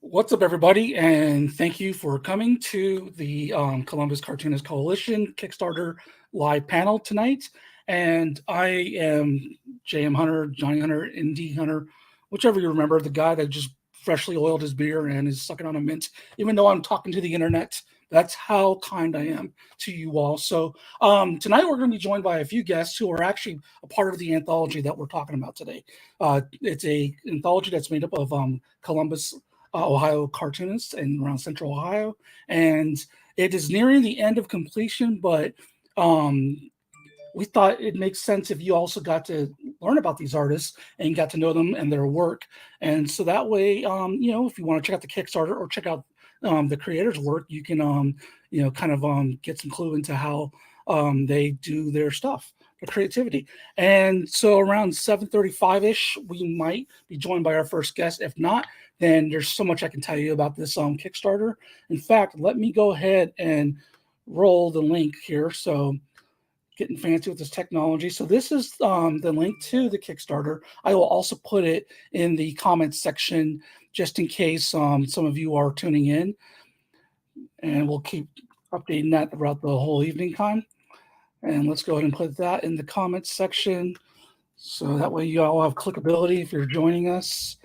What's up, everybody, and thank you for coming to the Columbus Cartoonist Coalition Kickstarter live panel tonight. And I am JM Hunter, Johnny Hunter, ND Hunter, whichever you remember, the guy that just freshly oiled his beer and is sucking on a mint, even though I'm talking to the internet. That's how kind I am to you all. So tonight we're going to be joined by a few guests who are actually a part of the anthology that we're talking about today. It's a anthology that's made up of Columbus, Ohio cartoonists and around Central Ohio, and it is nearing the end of completion. But we thought it makes sense if you also got to learn about these artists and got to know them and their work, and so that way, if you want to check out the Kickstarter or check out the creators' work, you can get some clue into how they do their stuff, their creativity. And so around 7:35-ish, we might be joined by our first guest. If not, then there's so much I can tell you about this Kickstarter. In fact, let me go ahead and roll the link here. So getting fancy with this technology. So this is the link to the Kickstarter. I will also put it in the comments section just in case some of you are tuning in. And we'll keep updating that throughout the whole evening time. And let's go ahead and put that in the comments section. So that way you all have clickability if you're joining us.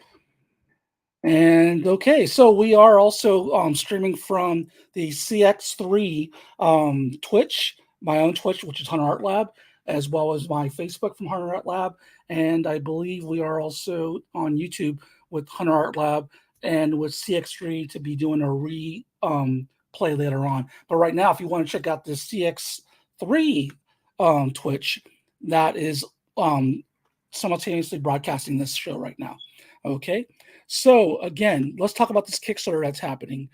And okay, so we are also streaming from the CX3 Twitch, my own Twitch, which is Hunter Art Lab, as well as my Facebook from Hunter Art Lab. And I believe we are also on YouTube with Hunter Art Lab and with CX3 to be doing a play later on. But right now, if you want to check out the CX3 Twitch, that is simultaneously broadcasting this show right now. Okay, so again, let's talk about this Kickstarter that's happening.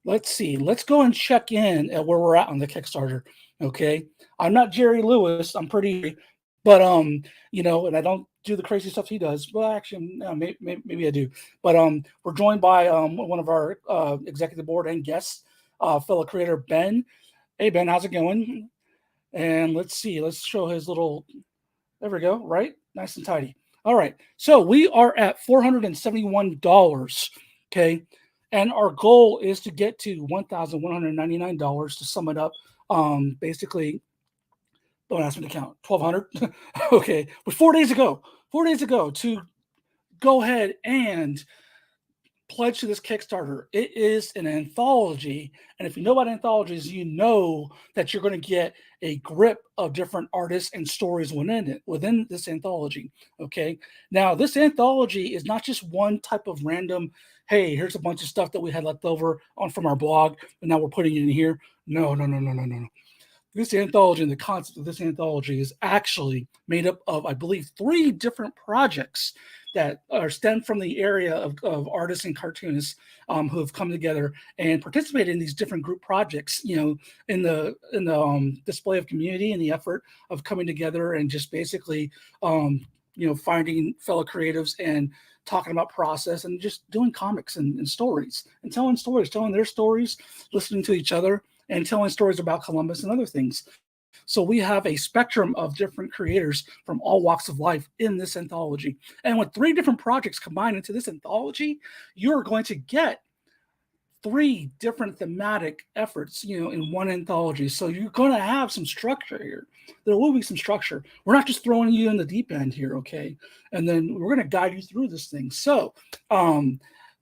Let's see. Let's go and check in at where we're at on the Kickstarter. Okay, I'm not Jerry Lewis. I'm pretty, but and I don't do the crazy stuff he does. Well, actually, no, maybe I do. But we're joined by one of our executive board and guests, fellow creator Ben. Hey Ben, how's it going? And let's see. Let's show his little. There we go. Right, nice and tidy. All right, so we are at $471. Okay, and our goal is to get to $1,199 to sum it up. Basically, don't ask me to count. 1,200. Okay, but 4 days ago to go ahead and pledge to this Kickstarter. It is an anthology, and if you know about anthologies, you know that you're going to get a grip of different artists and stories within this anthology. Okay, now this anthology is not just one type of random, hey, here's a bunch of stuff that we had left over from our blog and now we're putting it in here. No. This anthology and the concept of this anthology is actually made up of, I believe, 3 different projects that are stemmed from the area of artists and cartoonists who have come together and participated in these different group projects, in the display of community and the effort of coming together and just basically, finding fellow creatives and talking about process and just doing comics and stories and telling their stories, listening to each other, and telling stories about Columbus and other things. So we have a spectrum of different creators from all walks of life in this anthology. And with 3 different projects combined into this anthology, you're going to get 3 different thematic efforts, in one anthology. So you're going to have some structure here. There will be some structure. We're not just throwing you in the deep end here, okay? And then we're going to guide you through this thing. So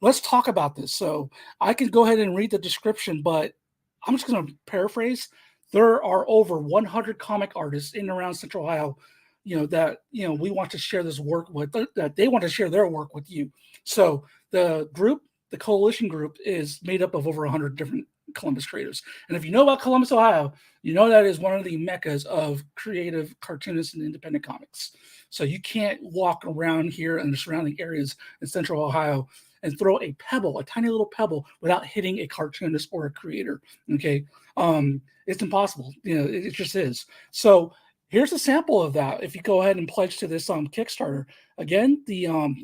let's talk about this. So I can go ahead and read the description, but I'm just going to paraphrase. There are over 100 comic artists in and around Central Ohio, that we want to share this work with, that they want to share their work with you. So the coalition group is made up of over 100 different Columbus creators. And if you know about Columbus, Ohio, you know that is one of the meccas of creative cartoonists and independent comics. So you can't walk around here in the surrounding areas in Central Ohio and throw a tiny little pebble, without hitting a cartoonist or a creator. Okay, it's impossible. It just is. So here's a sample of that. If you go ahead and pledge to this Kickstarter, again,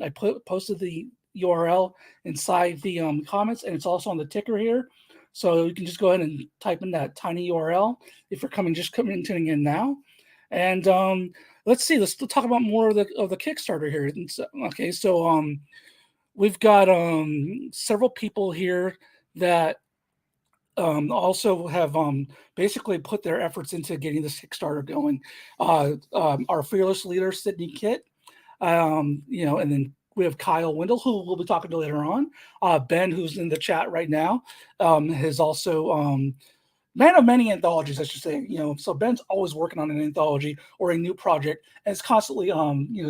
I posted the URL inside the comments, and it's also on the ticker here. So you can just go ahead and type in that tiny URL if you're tuning in now. And let's see. Let's talk about more of the Kickstarter here. Okay, so we've got several people here that also have basically put their efforts into getting this Kickstarter going. Our fearless leader, Sydney Kitt, and then we have Kyle Wendell, who we'll be talking to later on. Ben, who's in the chat right now, has also man of many anthologies, I should say. So Ben's always working on an anthology or a new project, and it's constantly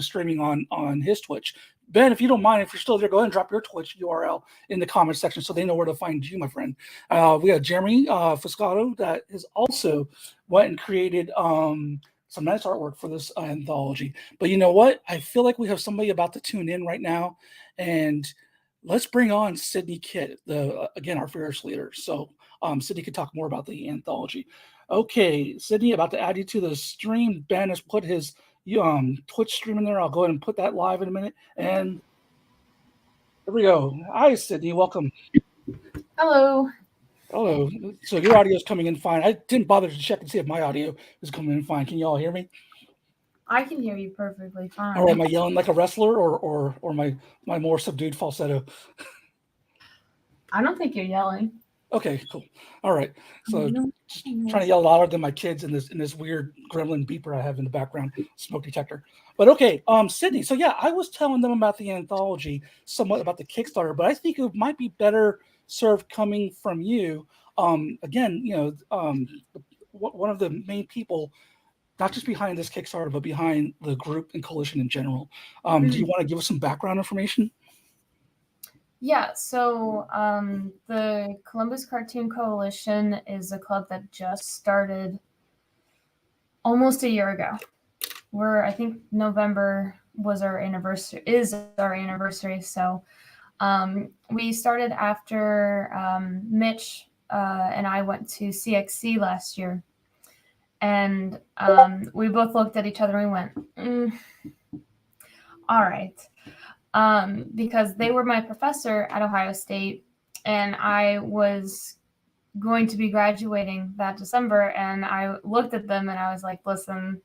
streaming on his Twitch. Ben, if you don't mind, if you're still there, go ahead and drop your Twitch URL in the comment section so they know where to find you, my friend. We have Jeremy Fuscato that has also went and created some nice artwork for this anthology. But you know what? I feel like we have somebody about to tune in right now, and let's bring on Sydney Kitt, again, our fearless leader. So Sydney could talk more about the anthology. Okay, Sydney, about to add you to the stream. Ben has put his Twitch stream in there. I'll go ahead and put that live in a minute. And there we go. Hi, Sydney. Welcome. Hello. Hello. So your audio is coming in fine. I didn't bother to check and see if my audio is coming in fine. Can you all hear me? I can hear you perfectly fine. Or am I yelling like a wrestler, or my more subdued falsetto? I don't think you're yelling. Okay, cool. All right. So just trying to yell louder than my kids in this weird gremlin beeper I have in the background, smoke detector. But okay, Sydney. So yeah, I was telling them about the anthology, somewhat about the Kickstarter, but I think it might be better served coming from you. Again, one of the main people, not just behind this Kickstarter, but behind the group and coalition in general. Do you want to give us some background information? Yeah, so the Columbus Cartoon Coalition is a club that just started almost a year ago. I think November is our anniversary. So we started after Mitch and I went to CXC last year. And we both looked at each other and we went, all right. Because they were my professor at Ohio State, and I was going to be graduating that December, and I looked at them and I was like, listen,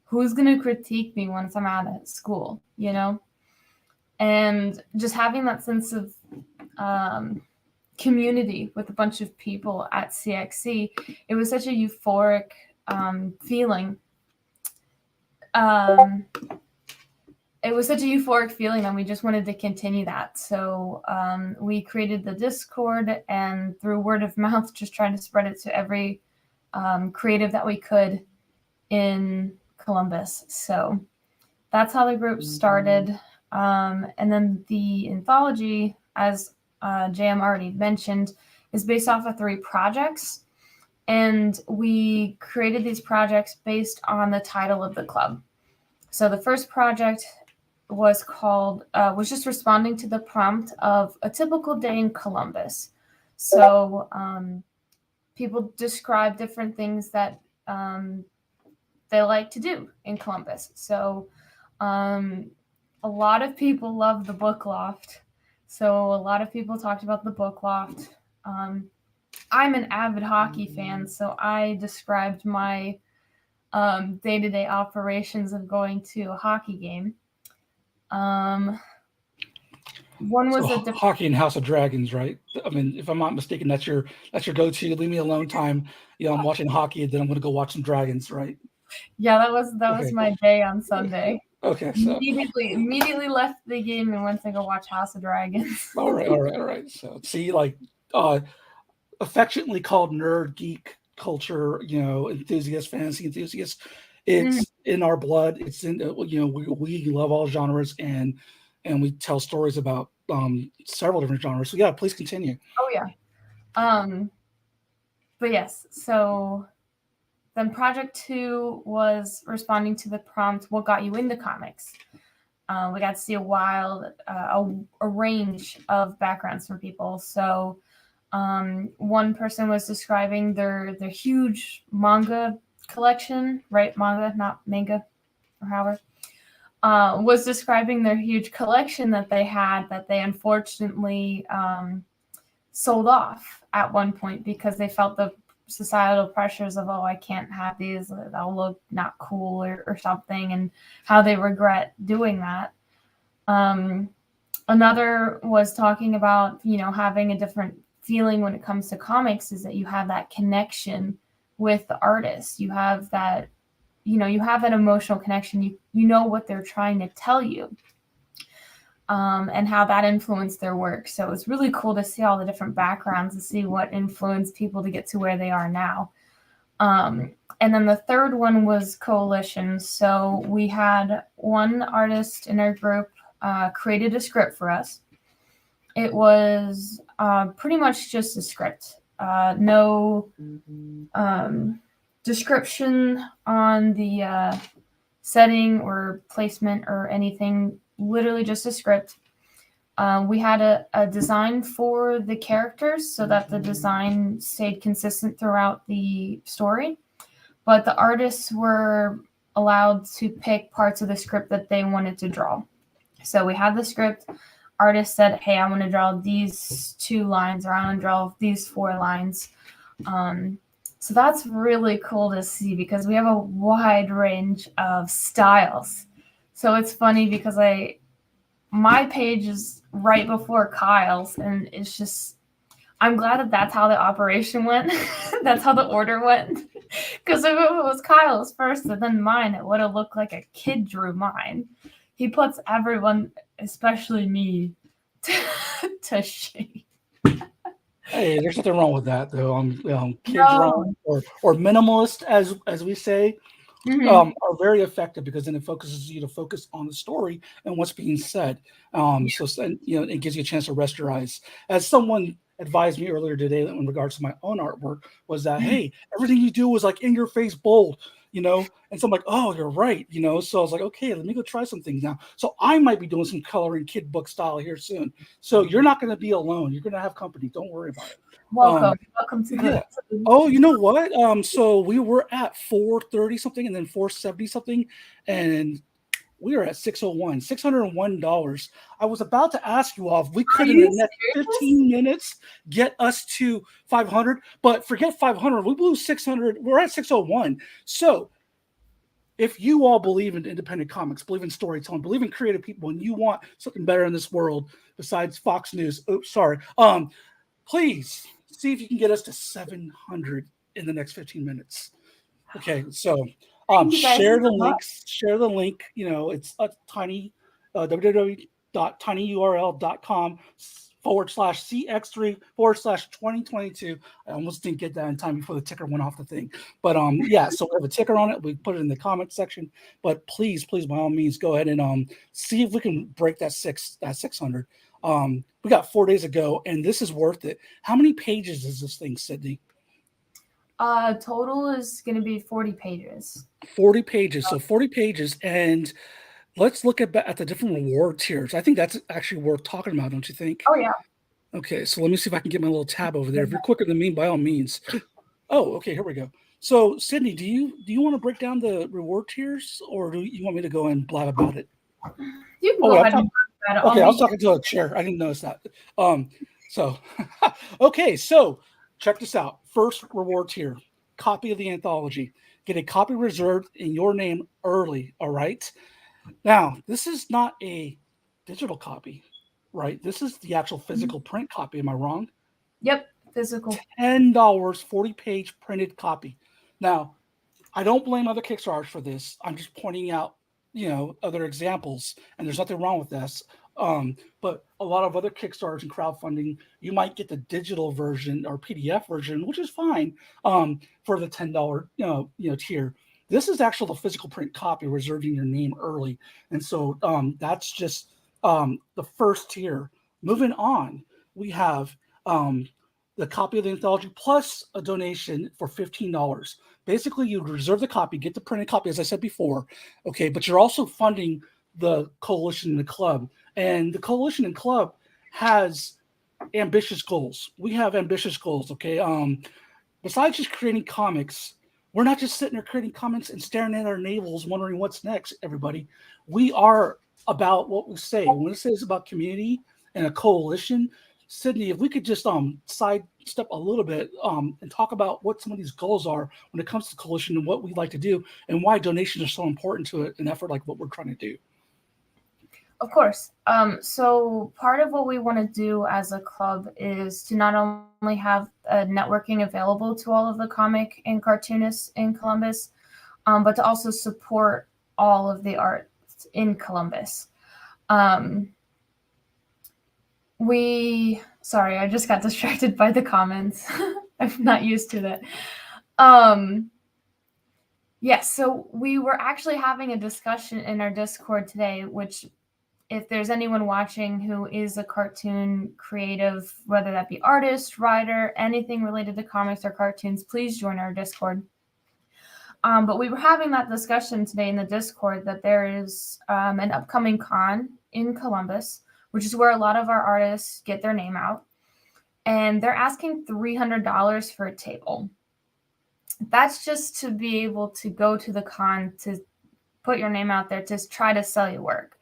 who's going to critique me once I'm out of school, And just having that sense of community with a bunch of people at CXC, it was such a euphoric feeling. It was such a euphoric feeling, and we just wanted to continue that. So we created the Discord, and through word of mouth, just trying to spread it to every creative that we could in Columbus. So that's how the group started. And then the anthology, as JM already mentioned, is based off of 3 projects. And we created these projects based on the title of the club. So the first project was just responding to the prompt of a typical day in Columbus. So people describe different things that they like to do in Columbus. So a lot of people love the book loft. So a lot of people talked about the book loft. I'm an avid hockey fan, so I described my day-to-day operations of going to a hockey game. One was hockey and House of Dragons, right? I mean, if I'm not mistaken, that's your go-to. Leave me alone time. I'm watching hockey, and then I'm going to go watch some dragons, right? Yeah, that was my day on Sunday. Okay, so immediately left the game and went to go watch House of Dragons. All right. So see, like affectionately called nerd geek culture, enthusiasts, fantasy enthusiasts. It's in our blood. It's in we love all genres, and we tell stories about several different genres. So yeah, please continue. Oh yeah. But yes, so then project 2 was responding to the prompt, what got you into comics? We got to see a range of backgrounds from people. So one person was describing their huge manga collection, right? Manga, not manga, or however. Was describing their huge collection that they had that they unfortunately sold off at one point because they felt the societal pressures of, I can't have these, they'll look not cool or something, and how they regret doing that. Another was talking about, having a different feeling when it comes to comics is that you have that connection with the artist. You have that, you have that emotional connection. You know what they're trying to tell you, and how that influenced their work. So it's really cool to see all the different backgrounds and see what influenced people to get to where they are now. And then the third one was coalitions. So we had one artist in our group created a script for us. It was pretty much just a script, no description on the setting or placement or anything, literally just a script. We had a design for the characters so that the design stayed consistent throughout the story, but the artists were allowed to pick parts of the script that they wanted to draw. So we had the script. Artist said, hey, I want to draw these 2 lines, or I want to draw these 4 lines. So that's really cool to see because we have a wide range of styles. So it's funny because my page is right before Kyle's, and it's just, I'm glad that that's how the operation went. That's how the order went. Because if it was Kyle's first and then mine, it would have looked like a kid drew mine. He puts everyone, especially me, to shame. Hey, there's nothing wrong with that, though. Kid drawing or minimalist, as we say, are very effective because then it focuses you to focus on the story and what's being said. So it gives you a chance to rest your eyes. As someone advised me earlier today in regards to my own artwork, was that hey, everything you do is like in your face bold. And so I'm like, oh, you're right. So I was like, okay, let me go try some things now. So I might be doing some coloring kid book style here soon. So you're not going to be alone. You're going to have company. Don't worry about it. Welcome to the. Oh, you know what? So we were at 430 something and then 470 something, and we are at 601, $601. I was about to ask you all if we could in the next 15 minutes get us to 500, but forget 500. We blew 600. We're at 601. So if you all believe in independent comics, believe in storytelling, believe in creative people, and you want something better in this world besides Fox News, please see if you can get us to 700 in the next 15 minutes. Okay, so share the links. Share the link. It's a tiny www.tinyurl.com/CX3/2022. I almost didn't get that in time before the ticker went off the thing. But so we have a ticker on it. We put it in the comment section. But please, by all means, go ahead and see if we can break that 600. We got 4 days ago, and this is worth it. How many pages is this thing, Sydney? Total is going to be 40 pages. 40 pages. So 40 pages. And let's look at the different reward tiers. I think that's actually worth talking about, don't you think? Oh, yeah. Okay, so let me see if I can get my little tab over there. If you're quicker than me, by all means. Oh, okay, here we go. So, Sydney, do you want to break down the reward tiers, or do you want me to go and blab about it? You can go ahead and blab about it. Okay, I was talking to a chair. I didn't notice that. Okay, so check this out. First reward tier, copy of the anthology. Get a copy reserved in your name early, all right? Now, this is not a digital copy, right? This is the actual physical print copy. Am I wrong? Yep, physical. $10, 40-page printed copy. Now, I don't blame other Kickstarters for this. I'm just pointing out, other examples, and there's nothing wrong with this. But a lot of other Kickstarters and crowdfunding, you might get the digital version or PDF version, which is fine, for the $10 tier. This is actually the physical print copy, reserving your name early, and so that's just the first tier. Moving on, we have the copy of the anthology plus a donation for $15. Basically, you reserve the copy, get the printed copy, as I said before, okay, but you're also funding the coalition and the club. And the coalition and club has ambitious goals. We have ambitious goals, okay? Besides just creating comics, we're not just sitting there creating comics and staring at our navels wondering what's next, everybody. We are about what we say. When we say it's about community and a coalition, Sydney, if we could just sidestep a little bit and talk about what some of these goals are when it comes to coalition and what we like to do and why donations are so important to an effort like what we're trying to do. Of course. So part of what we want to do as a club is to not only have networking available to all of the comic and cartoonists in Columbus, but to also support all of the art in Columbus. Sorry, I just got distracted by the comments. I'm not used to that. Yes, so we were actually having a discussion in our Discord today, which if there's anyone watching who is a cartoon creative, whether that be artist, writer, anything related to comics or cartoons, please join our Discord. But we were having that discussion today in the Discord that there is an upcoming con in Columbus, which is where a lot of our artists get their name out. And they're asking $300 for a table. That's just to be able to go to the con, to put your name out there, to try to sell your work.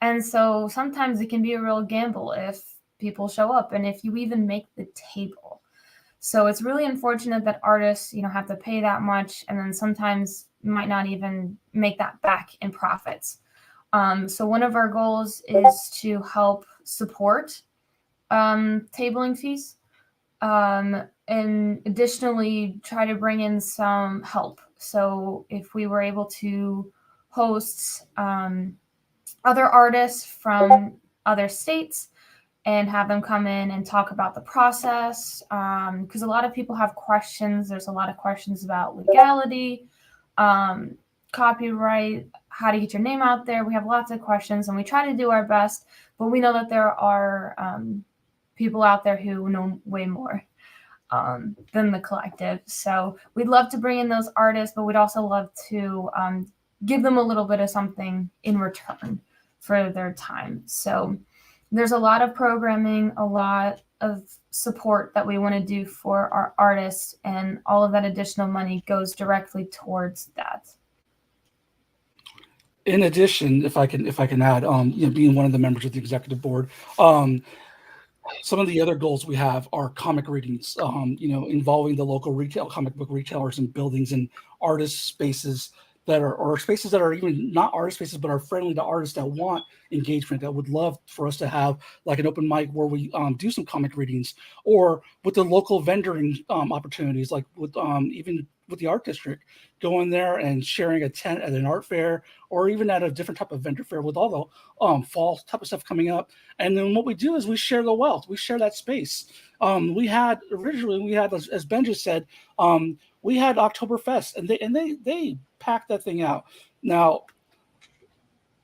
And so sometimes it can be a real gamble if people show up and if you even make the table. So it's really unfortunate that artists, have to pay that much and then sometimes might not even make that back in profits. So one of our goals is to help support tabling fees, and additionally try to bring in some help. So if we were able to host other artists from other states and have them come in and talk about the process, because a lot of people have questions. There's a lot of questions about legality, copyright, how to get your name out there. We have lots of questions and we try to do our best, but we know that there are people out there who know way more than the collective. So we'd love to bring in those artists, but we'd also love to give them a little bit of something in return for their time. So there's a lot of programming, a lot of support that we want to do for our artists, and all of that additional money goes directly towards that. In addition, if I can add, being one of the members of the executive board, some of the other goals we have are comic readings, involving the local comic book retailers and buildings and artist spaces or spaces that are even not artist spaces, but are friendly to artists that want engagement, that would love for us to have like an open mic where we do some comic readings, or with the local vendoring opportunities, like with even with the art district, going there and sharing a tent at an art fair, or even at a different type of vendor fair with all the fall type of stuff coming up. And then what we do is we share the wealth, we share that space. We had, as Ben just said, we had Oktoberfest, and they packed that thing out. Now,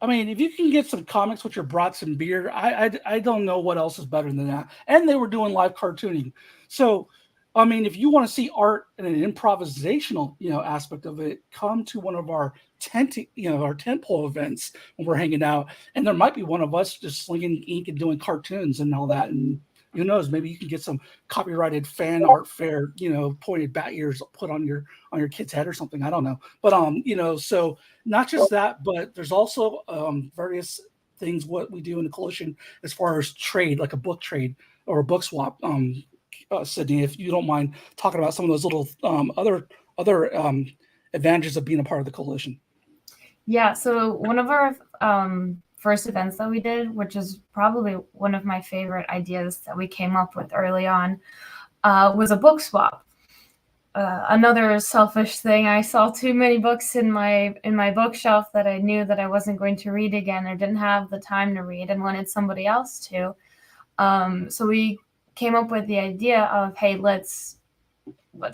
I mean, if you can get some comics with your brats and beer, I don't know what else is better than that. And they were doing live cartooning. So, I mean, if you want to see art and an improvisational, aspect of it, come to one of our tentpole events when we're hanging out. And there might be one of us just slinging ink and doing cartoons and all that. And who knows, maybe you can get some copyrighted fan art fair, pointed bat ears put on your kid's head or something. I don't know. But, so not just that, but there's also various things what we do in the coalition as far as trade, like a book trade or a book swap. Sydney, if you don't mind talking about some of those little other advantages of being a part of the coalition. Yeah, so one of our first events that we did, which is probably one of my favorite ideas that we came up with early on, was a book swap. Another selfish thing, I saw too many books in my bookshelf that I knew that I wasn't going to read again, or didn't have the time to read, and wanted somebody else to. So we came up with the idea of, hey, let's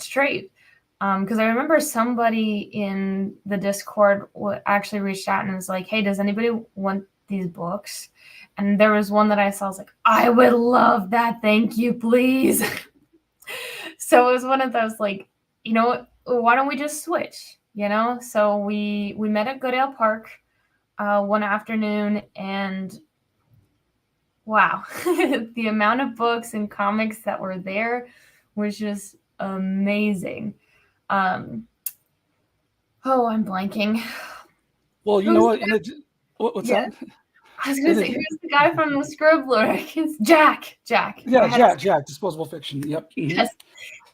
trade. Because I remember somebody in the Discord actually reached out and was like, hey, does anybody want these books? And there was one that I saw, I was like, I would love that. Thank you, please. So it was one of those, like, why don't we just switch? So we met at Goodale Park one afternoon, and wow, the amount of books and comics that were there was just amazing. I'm blanking. Well, you know what? What's that? I was going to say, who's the guy from the Scribbler? It's Jack. Yeah, Jack, Disposable Fiction. Yep. Mm-hmm.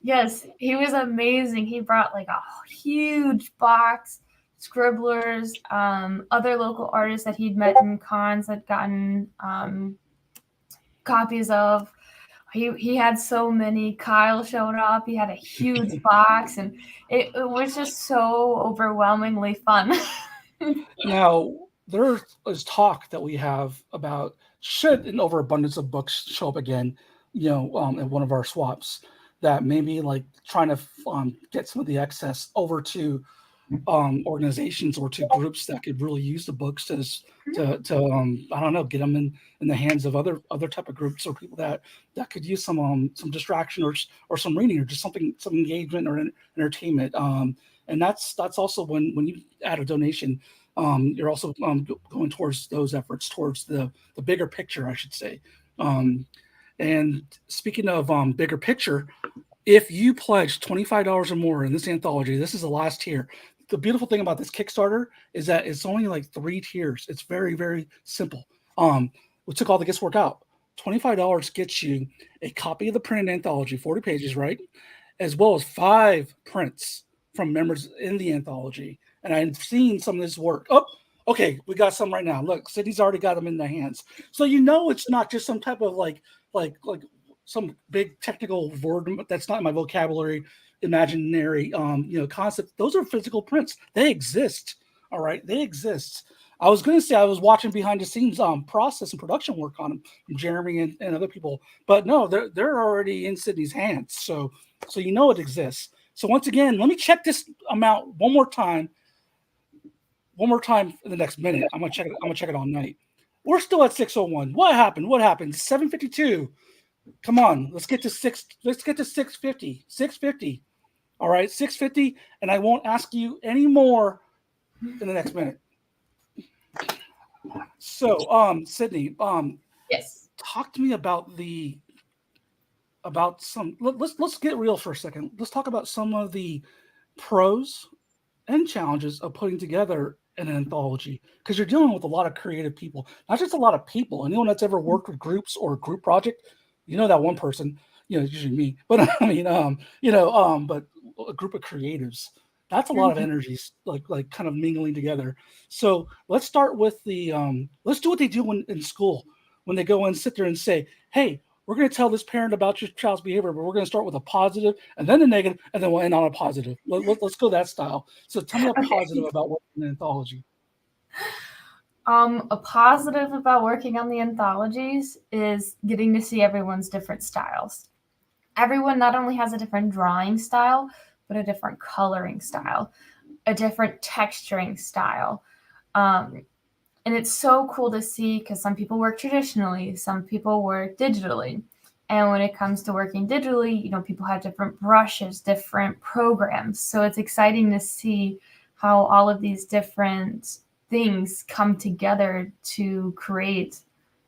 Yes, he was amazing. He brought like a huge box, scribblers, other local artists that he'd met in cons had gotten copies of. He had so many. Kyle showed up. He had a huge box, and it was just so overwhelmingly fun. Now, there is talk that we have about should an overabundance of books show up again, in one of our swaps, that maybe like trying to get some of the excess over to organizations or to groups that could really use the books to I don't know, get them in the hands of other type of groups or people that could use some distraction or some reading or just some engagement or entertainment. And that's also when you add a donation, you're also going towards those efforts, towards the bigger picture, I should say. And speaking of bigger picture, if you pledge $25 or more in this anthology, this is the last tier. The beautiful thing about this Kickstarter is that it's only like 3 tiers. It's very, very simple. We took all the guesswork out. $25 gets you a copy of the printed anthology, 40 pages, right? As well as 5 prints from members in the anthology. And I've seen some of this work. Oh, okay, we got some right now. Look, Sydney's already got them in the hands. So it's not just some type of like some big technical word that's not in my vocabulary, imaginary concept. Those are physical prints. They exist. All right, they exist. I was going to say I was watching behind the scenes process and production work on them from Jeremy and other people, but no, they're already in Sydney's hands. So it exists. So once again, let me check this amount one more time in the next minute. I'm gonna check it all night. We're still at 601. What happened? 752. Come on, let's get to 650. 650. All right, 650, and I won't ask you any more in the next minute. So, Sydney, yes, talk to me about some. Let's get real for a second. Let's talk about some of the pros and challenges of putting together an anthology, because you're dealing with a lot of creative people, not just a lot of people. Anyone that's ever worked with groups or a group project, that one person, it's usually me, but I mean, but a group of creatives, that's a lot of energies, like kind of mingling together. So let's start with let's do what they do in school when they go and sit there and say, hey, we're going to tell this parent about your child's behavior, but we're going to start with a positive and then a negative, and then we'll end on a positive. Let's go that style. So tell me a positive about working in an anthology. A positive about working on the anthologies is getting to see everyone's different styles. Everyone not only has a different drawing style, but a different coloring style, a different texturing style. And it's so cool to see, because some people work traditionally, some people work digitally. And when it comes to working digitally, people have different brushes, different programs. So it's exciting to see how all of these different things come together to create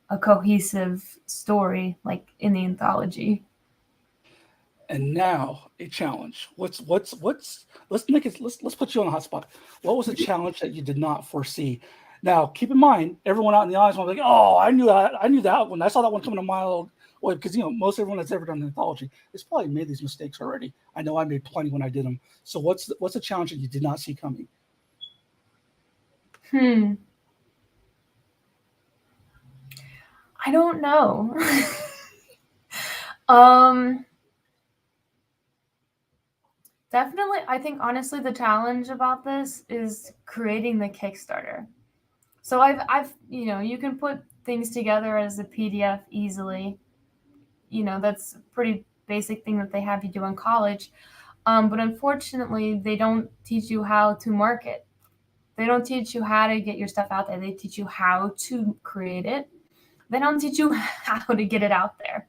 a cohesive story, like in the anthology. And now a challenge. Let's put you on the hot spot. What was a challenge that you did not foresee? Now, keep in mind, everyone out in the audience will be like, "Oh, I knew that when I saw that one coming a mile away." Because most everyone that's ever done an anthology has probably made these mistakes already. I know I made plenty when I did them. So, what's a challenge that you did not see coming? I don't know. Definitely, I think honestly the challenge about this is creating the Kickstarter. So I've you can put things together as a PDF easily. That's a pretty basic thing that they have you do in college. But unfortunately, they don't teach you how to market. They don't teach you how to get your stuff out there. They teach you how to create it. They don't teach you how to get it out there.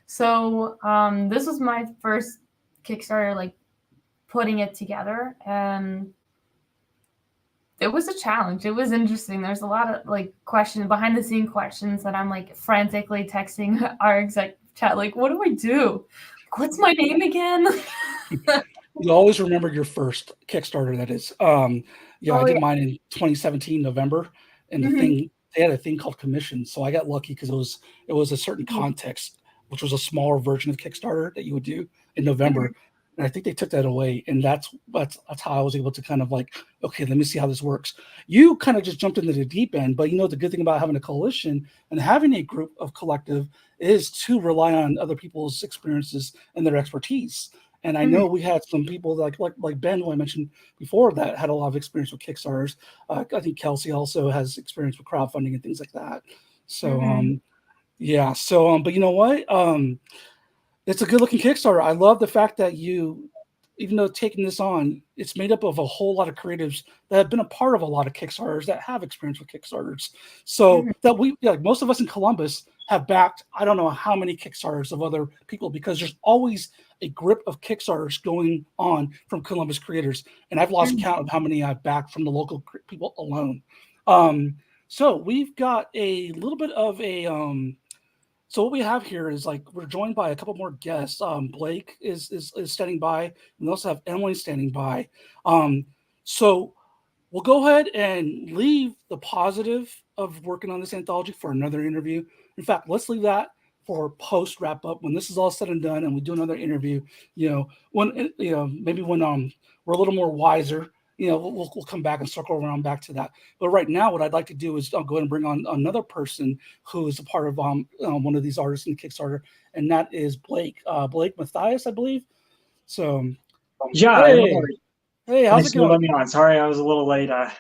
So this was my first Kickstarter, like putting it together, and it was a challenge. It was interesting. There's a lot of like questions, behind the scene questions that I'm like frantically texting our exec chat, like, what do I do? What's my name again? You always remember your first Kickstarter. That is, I did mine in 2017 November, and they had a thing called commission. So I got lucky because it was a certain context, which was a smaller version of Kickstarter that you would do in November. And I think they took that away, and that's how I was able to kind of like, okay, let me see how this works. You kind of just jumped into the deep end, but the good thing about having a coalition and having a group of collective is to rely on other people's experiences and their expertise. And I know we had some people like Ben, who I mentioned before, that had a lot of experience with Kickstarters. I think Kelsey also has experience with crowdfunding and things like that. So yeah. So but you know what? It's a good looking Kickstarter. I love the fact that even though taking this on, it's made up of a whole lot of creatives that have been a part of a lot of Kickstarters that have experience with Kickstarters. So that most of us in Columbus have backed, I don't know how many Kickstarters of other people, because there's always a grip of Kickstarters going on from Columbus creators. And I've lost count of how many I've backed from the local people alone. So we've got a little bit of a, so what we have here is we're joined by a couple more guests. Blake is standing by. We also have Emily standing by. So we'll go ahead and leave the positive of working on this anthology for another interview. In fact, let's leave that for post wrap up, when this is all said and done, and we do another interview. When maybe when we're a little more wiser. We'll come back and circle around back to that. But right now, what I'd like to do is I'll go ahead and bring on another person who is a part of one of these artists in Kickstarter, and that is Blake. Blake Mathias, I believe. So, yeah. Hey, how's it going? Let me on. Sorry, I was a little late. I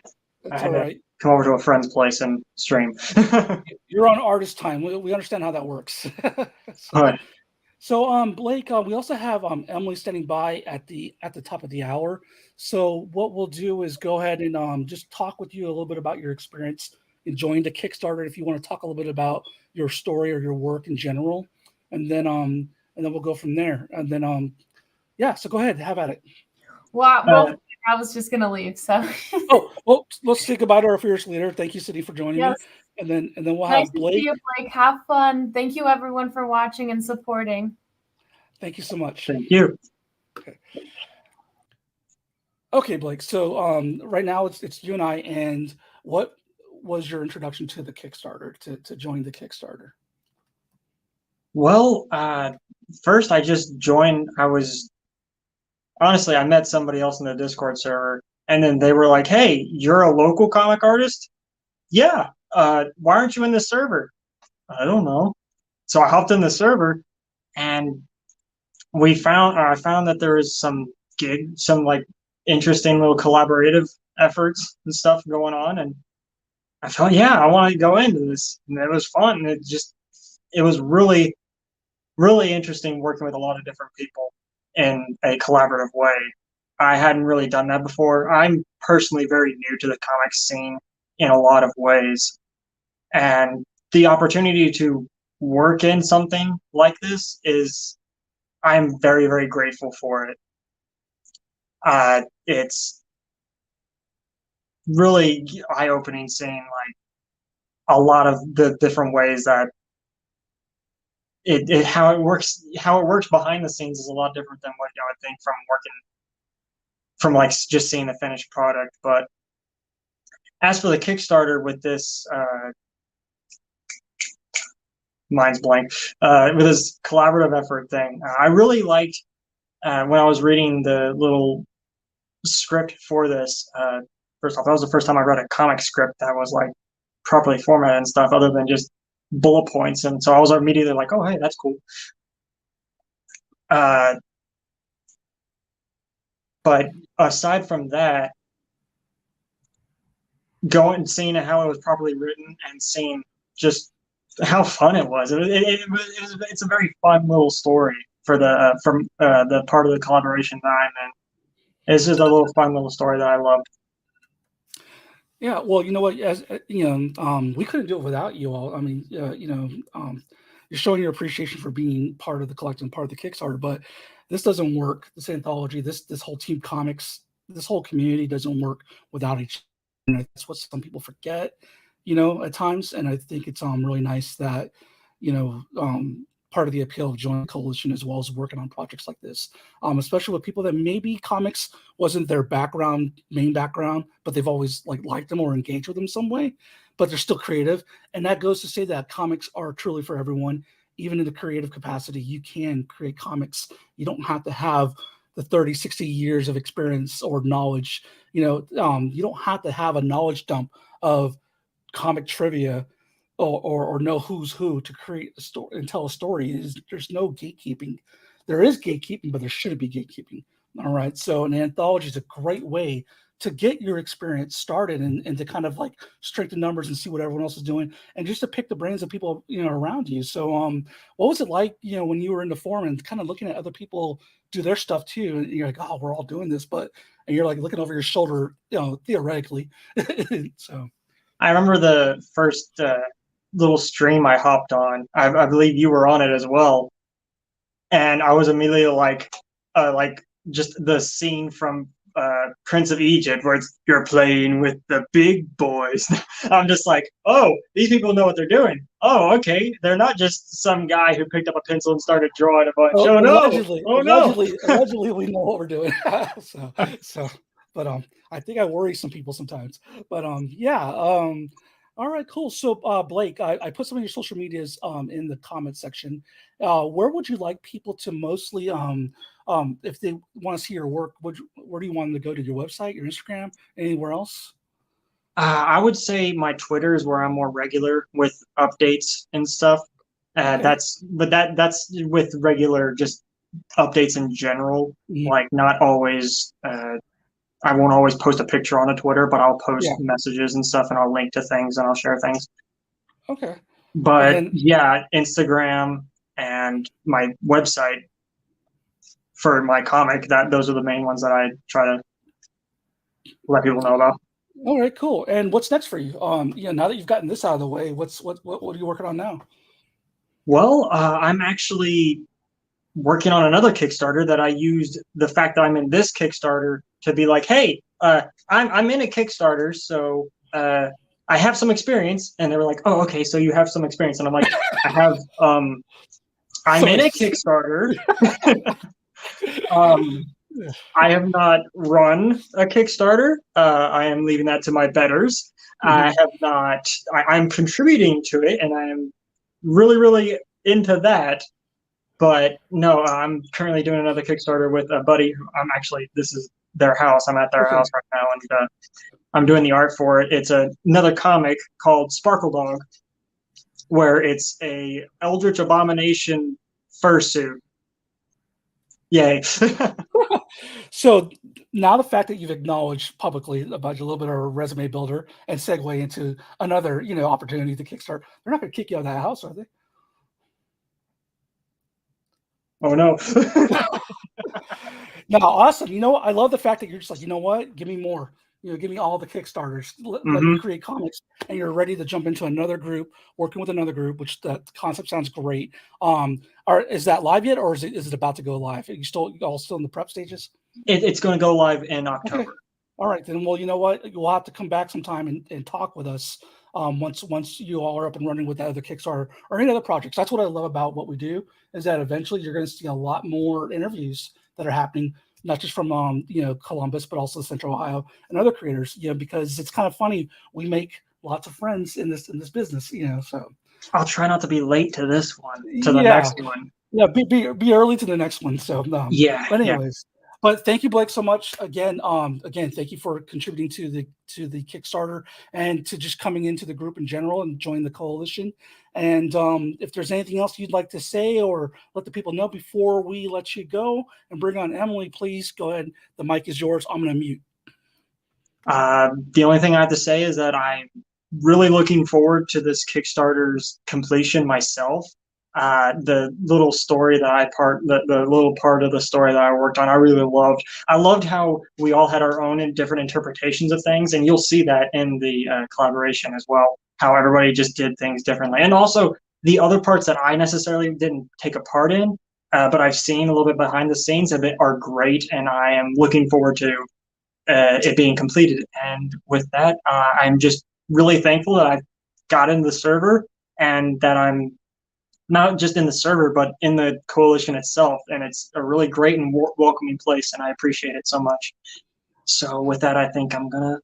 had to come over to a friend's place and stream. You're on artist time. We understand how that works. So, Blake, we also have Emily standing by at the top of the hour. So what we'll do is go ahead and just talk with you a little bit about your experience in joining the Kickstarter. If you want to talk a little bit about your story or your work in general, and then we'll go from there. And then yeah. So go ahead, have at it. Well, I was just gonna leave. So. Oh well, let's say goodbye to our fierce leader. Thank you, Cindy, for joining me. And then we'll have Blake. Nice to see you, Blake. Have fun. Thank you, everyone, for watching and supporting. Thank you so much. Thank you. Okay, Blake. So right now it's you and I. And what was your introduction to the Kickstarter, to join the Kickstarter? Well, first I just joined. I met somebody else in the Discord server, and then they were like, "Hey, you're a local comic artist? Yeah. Why aren't you in the server?" I don't know. So I hopped in the server, and I found that there was some interesting little collaborative efforts and stuff going on, and I thought, yeah, I want to go into this, and it was fun. It was really, really interesting working with a lot of different people in a collaborative way. I hadn't really done that before. I'm personally very new to the comic scene in a lot of ways, and the opportunity to work in something like this I'm very, very grateful for it. It's really eye-opening seeing a lot of the different ways that how it works behind the scenes is a lot different than what I would think from just seeing the finished product. But as for the Kickstarter with this, mind's blank, with this collaborative effort thing, I really liked when I was reading the little script for this. First off, that was the first time I read a comic script that was properly formatted and stuff, other than just bullet points. And so I was immediately like, oh, hey, that's cool. But aside from that, going and seeing how it was properly written and seeing just how fun it was. It's a very fun little story for the part of the collaboration that I'm in. It's just a little fun little story that I loved. Yeah, well, you know what? As we couldn't do it without you all. I mean, you're showing your appreciation for being part of the collective and part of the Kickstarter. But this doesn't work. This anthology, this whole Team Comics, this whole community doesn't work without each other. And that's what some people forget, at times. And I think it's really nice that, part of the appeal of joining the coalition as well as working on projects like this, especially with people that maybe comics wasn't their main background, but they've always liked them or engaged with them some way, but they're still creative. And that goes to say that comics are truly for everyone. Even in the creative capacity, you can create comics. You don't have to have the 30, 60 years of experience or knowledge. You don't have to have a knowledge dump of comic trivia or know who's who to create a story and tell a story. There's no gatekeeping. There is gatekeeping, but there shouldn't be gatekeeping. All right. So an anthology is a great way to get your experience started and to kind of like strengthen numbers and see what everyone else is doing and just to pick the brains of people, around you. So what was it like, when you were in the forum and kind of looking at other people do their stuff too? And you're like, oh, we're all doing this, and you're like looking over your shoulder, theoretically. So I remember the first little stream I hopped on. I believe you were on it as well, and I was immediately like just the scene from Prince of Egypt where you're playing with the big boys. I'm just like, oh, these people know what they're doing. Oh, okay, they're not just some guy who picked up a pencil and started drawing a bunch. Oh no! Oh no! Allegedly, we know what we're doing. But I think I worry some people sometimes. But yeah. All right, cool. So Blake, I put some of your social medias in the comment section. Where would you like people to mostly if they want to see your work, where do you want them to go? To your website, your Instagram, anywhere else? I would say my Twitter is where I'm more regular with updates and stuff. Okay. That's with regular just updates in general. Mhm. Like not always. I won't always post a picture on the Twitter, but I'll post Yeah. messages and stuff, and I'll link to things and I'll share things. Okay. But then, yeah, Instagram and my website for my comic, those are the main ones that I try to let people know about. All right, cool. And what's next for you? Now that you've gotten this out of the way, what are you working on now? Well, I'm actually working on another Kickstarter that I used the fact that I'm in this Kickstarter to be like, hey, I'm in a Kickstarter, so I have some experience. And they were like, oh, okay, so you have some experience. And I'm like, I have I'm in a Kickstarter. I have not run a Kickstarter. I am leaving that to my betters. I have not. I'm contributing to it, and I am really, really into that. But no, I'm currently doing another Kickstarter with a buddy. This is their house. I'm at their house right now, and I'm doing the art for it. It's another comic called Sparkle Dog, where it's a Eldritch Abomination fursuit. Yay. So now the fact that you've acknowledged publicly about your little bit of a resume builder and segue into another, opportunity to kickstart, they're not going to kick you out of that house, are they? Oh no. No, awesome. I love the fact that you're just like, you know what? Give me more. Give me all the Kickstarters. Let me create comics, and you're ready to jump into another group, working with another group, which the concept sounds great. Is that live yet, or is it about to go live? Are you all still in the prep stages? It's going to go live in October. Okay. All right, then. Well, you know what? You'll have to come back sometime and talk with us once you all are up and running with that other Kickstarter or any other projects. That's what I love about what we do, is that eventually you're going to see a lot more interviews that are happening, not just from Columbus, but also Central Ohio and other creators. Because it's kind of funny. We make lots of friends in this business. So I'll try not to be late to this one, to the next one. Yeah, be early to the next one. So yeah. But anyways. Yeah. But thank you, Blake, so much. Again, thank you for contributing to the Kickstarter and to just coming into the group in general and joining the coalition. And if there's anything else you'd like to say or let the people know before we let you go and bring on Emily, please go ahead. The mic is yours. I'm going to mute. The only thing I have to say is that I'm really looking forward to this Kickstarter's completion myself. The little story that the little part of the story that I worked on, I really loved. I loved how we all had our own and different interpretations of things, and you'll see that in the collaboration as well, how everybody just did things differently. And also the other parts that I necessarily didn't take a part in, but I've seen a little bit behind the scenes of it are great, and I am looking forward to it being completed. And with that, I'm just really thankful that I've got in the server and that I'm not just in the server, but in the coalition itself. And it's a really great and welcoming place, and I appreciate it so much. So with that, I think I'm going to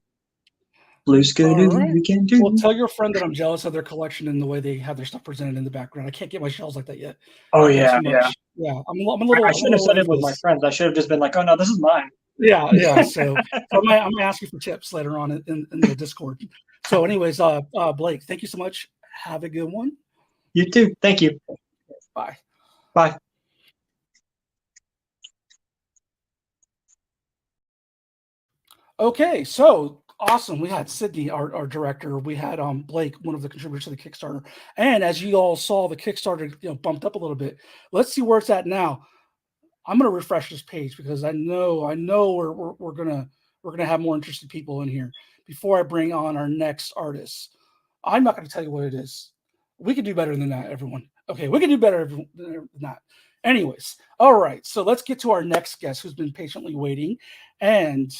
Blue scooter, All right. weekend Well, too. tell your friend that I'm jealous of their collection and the way they have their stuff presented in the background. I can't get my shelves like that yet. Oh I've got yeah, too yeah. much. Yeah, I should have said it with my envious. friends. I should have just been like, "Oh no, this is mine." Yeah. So I'm gonna ask you for tips later on in the Discord. So, anyways, Blake, thank you so much. Have a good one. You too. Thank you. Bye. Bye. Okay, so awesome. We had Sydney, our director. We had Blake, one of the contributors to the Kickstarter. And as you all saw, the Kickstarter bumped up a little bit. Let's see where it's at now. I'm gonna refresh this page because I know we're gonna have more interested people in here before I bring on our next artist. I'm not gonna tell you what it is. We can do better than that, everyone. Okay, we can do better than that. Anyways, all right. So let's get to our next guest who's been patiently waiting. And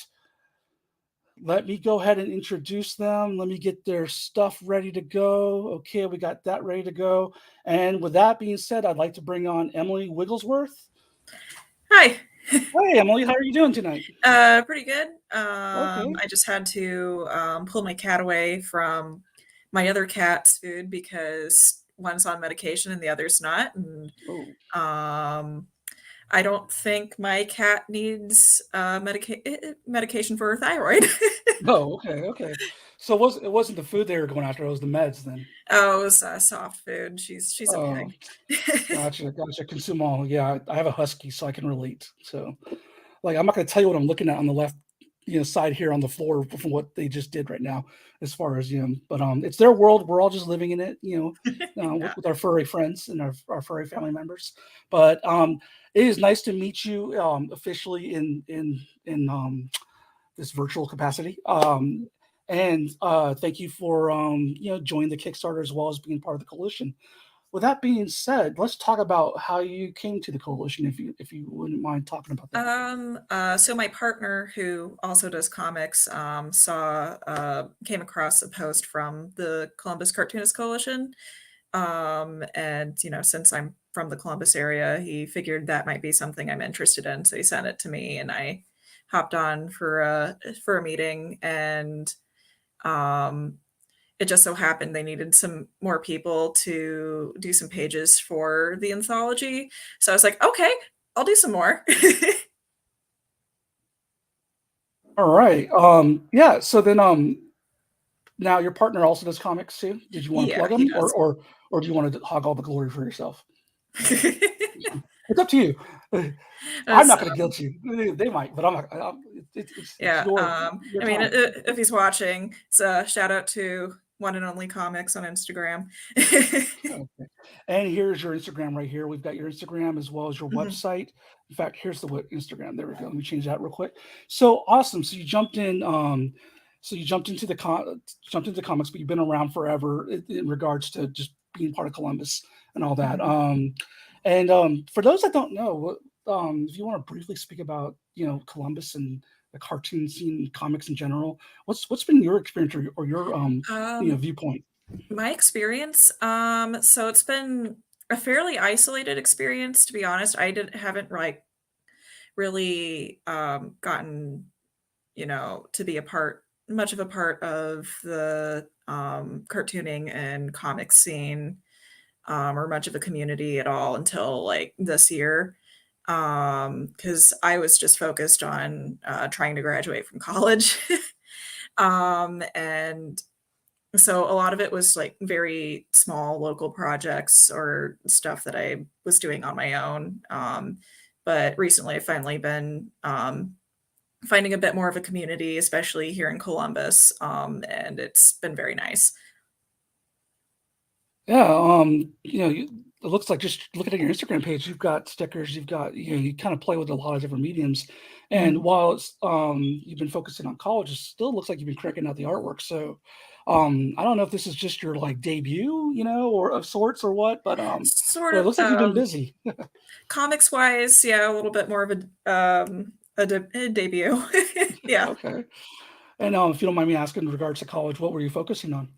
let me go ahead and introduce them. Let me get their stuff ready to go. Okay, we got that ready to go. And with that being said, I'd like to bring on Emily Wigglesworth. Hi. Hey, Emily, how are you doing tonight? Pretty good. Okay. I just had to pull my cat away from my other cat's food because one's on medication and the other's not. And Oh, I don't think my cat needs medication for her thyroid. oh, okay. So it wasn't the food they were going after; it was the meds then. Oh, it was soft food. She's a Oh, pig. gotcha. Consume all. Yeah, I have a husky, so I can relate. So, like, I'm not going to tell you what I'm looking at on the left, side here on the floor from what they just did right now, as far as but it's their world. We're all just living in it, Yeah. with our furry friends and our furry family members. But it is nice to meet you officially in this virtual capacity. And thank you for joining the Kickstarter as well as being part of the coalition. With that being said, let's talk about how you came to the coalition, if you wouldn't mind talking about that. So my partner, who also does comics, came across a post from the Columbus Cartoonist Coalition. And since I'm from the Columbus area, he figured that might be something I'm interested in. So he sent it to me and I hopped on for a meeting, and it just so happened they needed some more people to do some pages for the anthology. So I was like, okay, I'll do some more. All right. Yeah. So then, now your partner also does comics too. Did you want to Yeah, plug he them, does. or do you want to hog all the glory for yourself? It's up to you. I'm not going to guilt you. They might, but I'm not. It's Yeah. your I mean, time. if he's watching, it's a shout out to One and Only Comics on Instagram. Okay. And here's your Instagram right here. We've got your Instagram as well as your Mhm. website. In fact, here's the Instagram. There we go. Let me change that real quick. So awesome. So you jumped in. So you jumped into comics, but you've been around forever in regards to just being part of Columbus and all that. Mhm. And for those that don't know, if you want to briefly speak about Columbus and the cartoon scene, comics in general, what's been your experience or your viewpoint? My experience, so it's been a fairly isolated experience, to be honest. Haven't like really gotten, to be much of a part of the cartooning and comics scene, or much of a community at all until like this year. Because I was just focused on trying to graduate from college. And so a lot of it was like very small local projects or stuff that I was doing on my own. But recently I've finally been finding a bit more of a community, especially here in Columbus. And it's been very nice. Yeah, it looks like, just looking at your Instagram page, you've got stickers, you've got, you kind of play with a lot of different mediums. And Mhm. while it's you've been focusing on college, it still looks like you've been cranking out the artwork. So I don't know if this is just your like debut, or of sorts or what, Sort but it of looks like you've been busy. comics wise, yeah, a little bit more of a debut. Yeah. Okay. And if you don't mind me asking, in regards to college, what were you focusing on?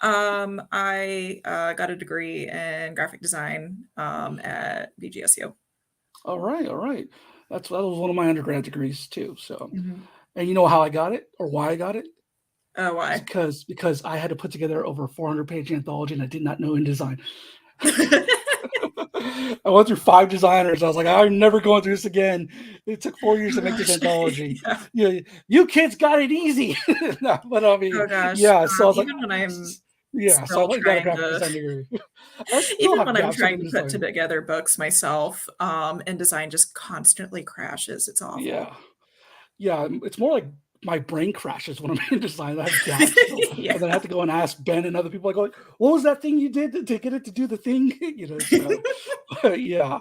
I got a degree in graphic design at BGSU. All right. That was one of my undergrad degrees too. So, Mhm. and you know how I got it or why I got it? Oh, why? Because I had to put together over a 400-page anthology and I did not know InDesign. I went through 5 designers. I was like, I'm never going through this again. It took 4 years to make this anthology. Yeah. You kids got it easy. No, but I mean, Oh gosh. yeah. So I was like, Even when I'm yeah. So I still went and got a trying graphic to design degree. I still even have when I'm gaps in trying to put InDesign. together books myself, InDesign just constantly crashes. It's awful. Yeah. Yeah, it's more like my brain crashes when I'm in design. I have gaps, Yeah. and then I have to go and ask Ben and other people. I go, like, "What was that thing you did to get it to do the thing?" So yeah.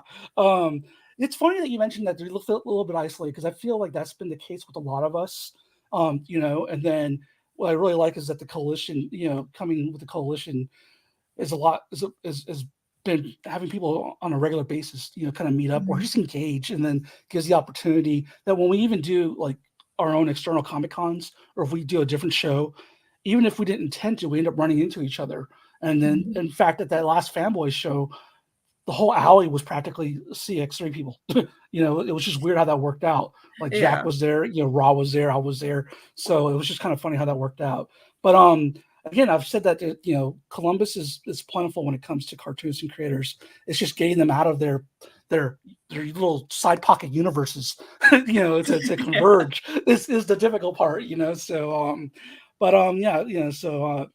It's funny that you mentioned that you feel a little bit isolated because I feel like that's been the case with a lot of us. And then what I really like is that the coalition, coming with the coalition is a lot is been having people on a regular basis, kind of meet up or Mhm. just engage, and then gives the opportunity that when we even do like our own external comic cons, or if we do a different show, even if we didn't intend to, we end up running into each other. And then, Mhm. in fact, at that last Fanboys show, the whole alley was practically CX3 people. It was just weird how that worked out. Like Jack Yeah. was there, Raw was there, I was there. So it was just kind of funny how that worked out. But again, I've said that Columbus is plentiful when it comes to cartoonists and creators. It's just getting them out of their little side pocket universes, to Yeah. converge. This is the difficult part, So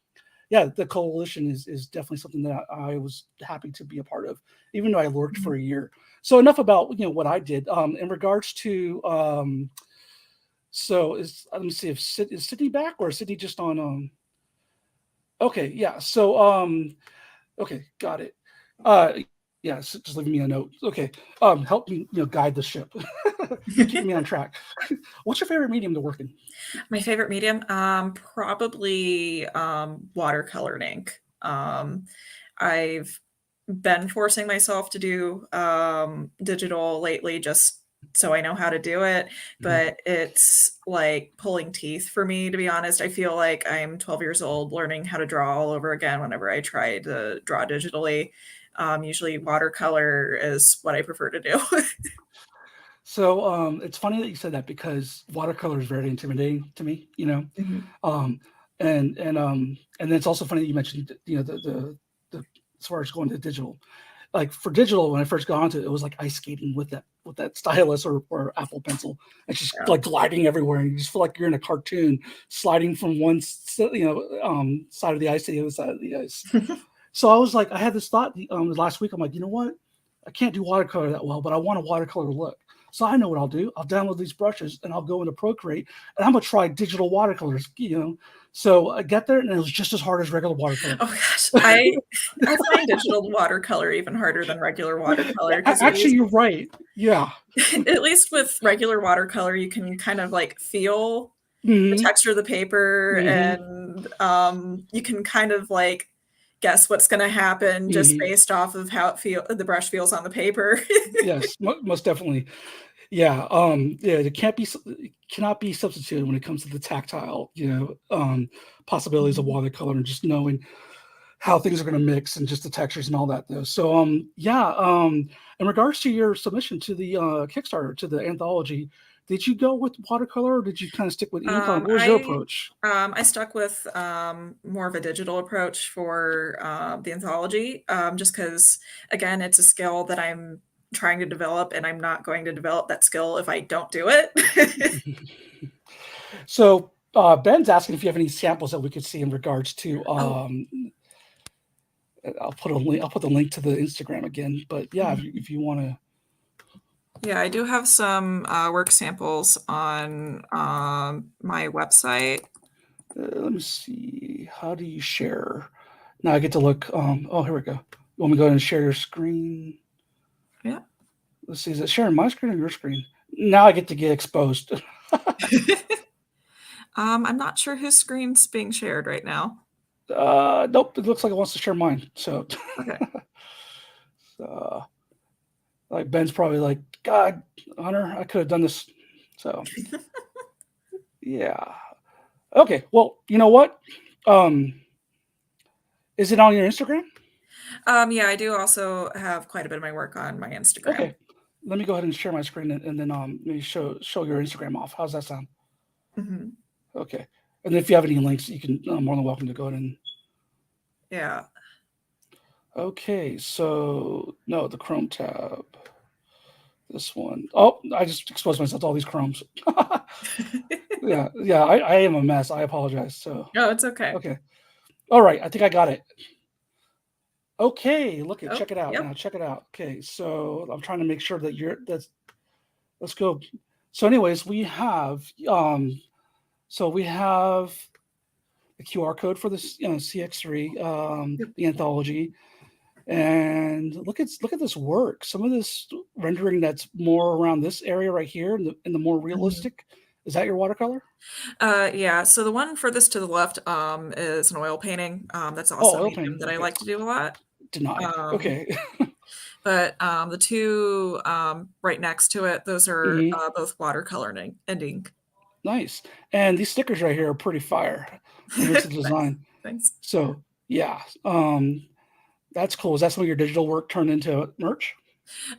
yeah, the coalition is definitely something that I was happy to be a part of, even though I worked for a year. So enough about what I did. In regards to let me see if is Sydney back or is Sydney just on okay, yeah. So okay, got it. Uh yeah, just leaving me a note. Okay. Help me, guide the ship. Keeping me on track. What's your favorite medium to work in? My favorite medium, probably watercolor and ink. I've been forcing myself to do digital lately just so I know how to do it, but it's like pulling teeth for me, to be honest. I feel like I'm 12 years old learning how to draw all over again whenever I try to draw digitally. Usually watercolor is what I prefer to do. So it's funny that you said that because watercolor is very intimidating to me, Mhm. Um, and then it's also funny that you mentioned, the as far as going to digital. Like for digital, when I first got onto it, it was like ice skating with that stylus or Apple Pencil. It's just Yeah. like gliding everywhere, and you just feel like you're in a cartoon, sliding from one side of the ice to the other side of the ice. So I was like, I had this thought last week. I'm like, you know what? I can't do watercolor that well, but I want a watercolor look. So I know what I'll do. I'll download these brushes and I'll go into Procreate and I'm gonna try digital watercolors. So I got there and it was just as hard as regular watercolor. Oh gosh, I find digital watercolor even harder than regular watercolor because Actually, you're right. Yeah. at least with regular watercolor, you can kind of like feel the hmm texture of the paper hmm and you can kind of like guess what's going to happen just hmm based off of how the brush feels on the paper. Yes, most definitely. Yeah. Yeah. It cannot be substituted when it comes to the tactile, possibilities of watercolor and just knowing how things are going to mix and just the textures and all that though. So yeah, in regards to your submission to the Kickstarter, to the anthology, did you go with watercolor or did you kind of stick with ink? What was your approach? I stuck with more of a digital approach for the anthology, just because, again, it's a skill that I'm trying to develop, and I'm not going to develop that skill if I don't do it. So Ben's asking if you have any samples that we could see in regards to Oh, I'll put a link. I'll put the link to the Instagram again. But yeah, if you want to, yeah, I do have some work samples on my website. let me see. How do you share? Now I get to look. Oh, here we go. You want me to go ahead and share your screen? Yeah. Let's see. Is it sharing my screen or your screen? Now I get to get exposed. I'm not sure whose screen's being shared right now. Nope. It looks like it wants to share mine. So, Okay. so like Ben's probably like, God, Hunter, I could have done this. So, yeah. Okay. Well, you know what? Is it on your Instagram? Yeah, I do also have quite a bit of my work on my Instagram. Okay. Let me go ahead and share my screen and then maybe show your Instagram off. How's that sound? Mhm. Okay. And if you have any links, you can more than welcome to go ahead and. Yeah. Okay, so no, the Chrome tab. This one. Oh, I just exposed myself to all these Chromes. Yeah, I am a mess. I apologize. So. No, it's okay. Okay. All right, I think I got it. Okay, look at Oh, check it out yep. now. Check it out. Okay, so I'm trying to make sure that let's go. So, anyways, we have we have the QR code for this, CX3, the anthology, and look at this work. Some of this rendering that's more around this area right here, in the more realistic. Is that your watercolor? Yeah. So the one furthest to the left is an oil painting. That's also oil a medium painting. that I Okay. like to do a lot. Denied. Okay. But the two right next to it, those are Mhm. both watercolor and ink. Nice. And these stickers right here are pretty fire. Here's the design. Thanks. So yeah, that's cool. Is that some of your digital work turned into merch?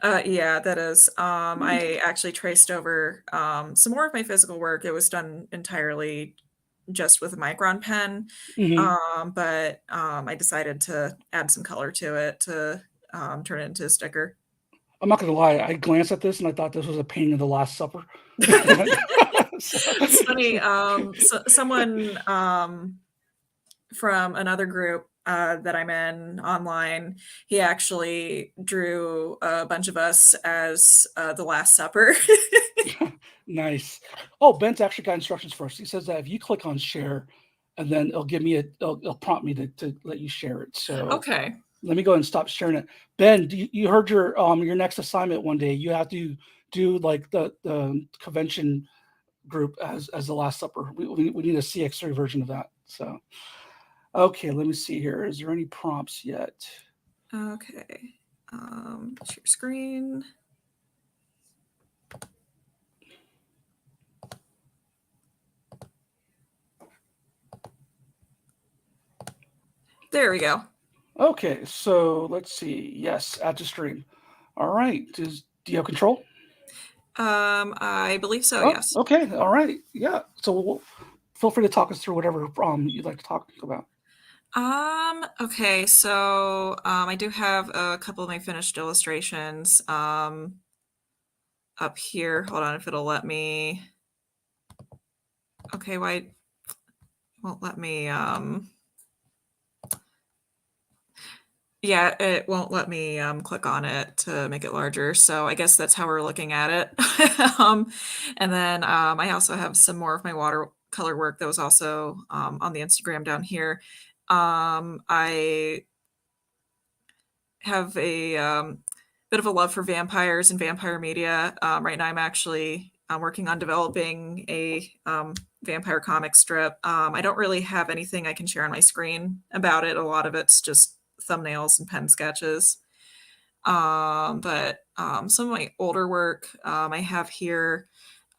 Yeah, that is. I actually traced over some more of my physical work. It was done entirely just with a micron pen, but I decided to add some color to it to turn it into a sticker. I'm not gonna lie. I glanced at this and I thought this was a painting of the Last Supper. It's funny. Someone from another group that I'm in online, he actually drew a bunch of us as the Last Supper. Nice. Oh, Ben's actually got instructions for us. He says that if you click on share, and then it'll prompt me to let you share it. So Okay. let me go ahead and stop sharing it. Ben, you heard your next assignment one day. You have to do like the convention group as the Last Supper. We need a CX3 version of that. So, okay, let me see here. Is there any prompts yet? Okay. Share screen. There we go. Okay, so let's see. Yes, add to stream. All right. Do you have control? I believe so. Yes. Okay. All right. Yeah. So feel free to talk us through whatever you'd like to talk about. Okay. So I do have a couple of my finished illustrations up here. Hold on, if it'll let me. Okay, why won't let me? Yeah, it won't let me click on it to make it larger. So I guess that's how we're looking at it. And then I also have some more of my watercolor work that was also on the Instagram down here. I have a bit of a love for vampires and vampire media. Right now I'm actually working on developing a vampire comic strip. I don't really have anything I can share on my screen about it. A lot of it's just thumbnails and pen sketches. But some of my older work I have here.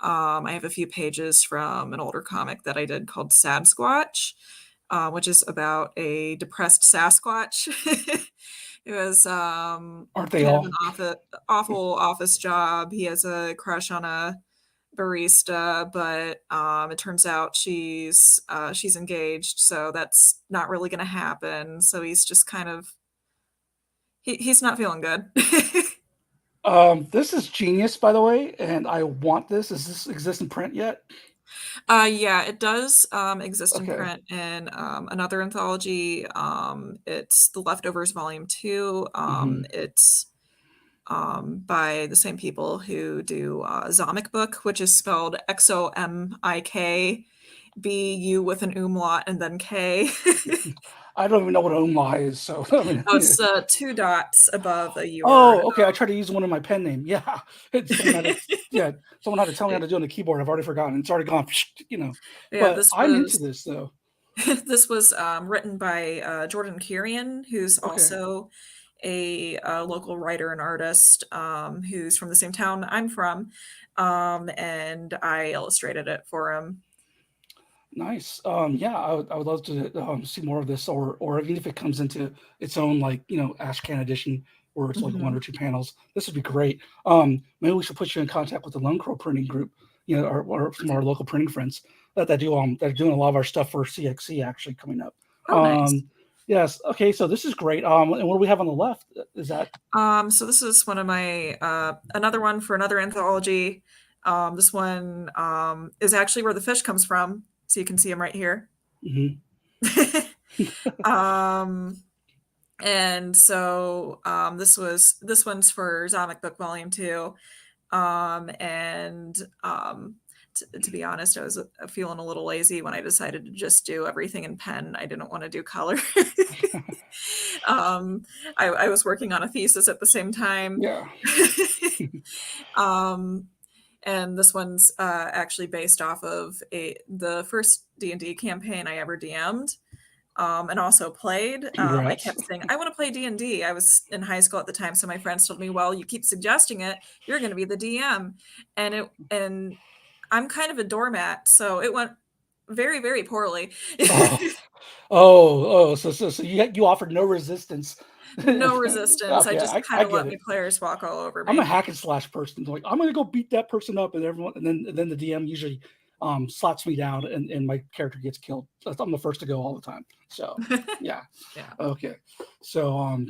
I have a few pages from an older comic that I did called Sad Squatch, which is about a depressed Sasquatch. It was Aren't they kind all? of an awful office job. He has a crush on a barista, but it turns out she's engaged, so that's not really going to happen. So he's just kind of he's not feeling good. This is genius, by the way, and I want this. Does this exist in print yet? Yeah, it does exist in Okay. print in another anthology. It's The Leftovers Volume 2. It's by the same people who do Zomic Book, which is spelled XOMIKBU with an umlaut and then K. I don't even know what umlaut is, so I mean, Oh, it's 2 dots above a U. Oh, okay. I tried to use one in my pen name. Yeah, someone had to tell me how to do it on the keyboard. I've already forgotten. It's already gone. Yeah, but I'm into this though. This was written by Jordan Kirian, who's Okay. also a local writer and artist who's from the same town I'm from, and I illustrated it for him. Nice. Yeah, I would love to see more of this, or even if it comes into its own, like, Ashcan edition, where it's like 1 or 2 panels. This would be great. Maybe we should put you in contact with the Lone Crow printing group, or some of our local printing friends. that are doing a lot of our stuff for CXC actually coming up. Oh, nice. Yes. Okay. So this is great. And what do we have on the left? Is that? So this is one of my another one for another anthology. This one is actually where the fish comes from, so you can see him right here. Mhm. And so this one's for Zomic Book Volume 2. And to be honest, I was feeling a little lazy when I decided to just do everything in pen. I didn't want to do color. I was working on a thesis at the same time. Yeah. And this one's actually based off of the first D&D campaign I ever DM'd. And also played. I kept saying, I want to play D&D. I was in high school at the time, so my friends told me, well, you keep suggesting it, you're going to be the DM. And I'm kind of a doormat, so it went very, very poorly. So you offered no resistance. No resistance. Okay, I just kind of let my players walk all over me. I'm a hack and slash person. Like, I'm gonna go beat that person up, and then the DM usually slaps me down, and my character gets killed. I'm the first to go all the time. So yeah. Okay. So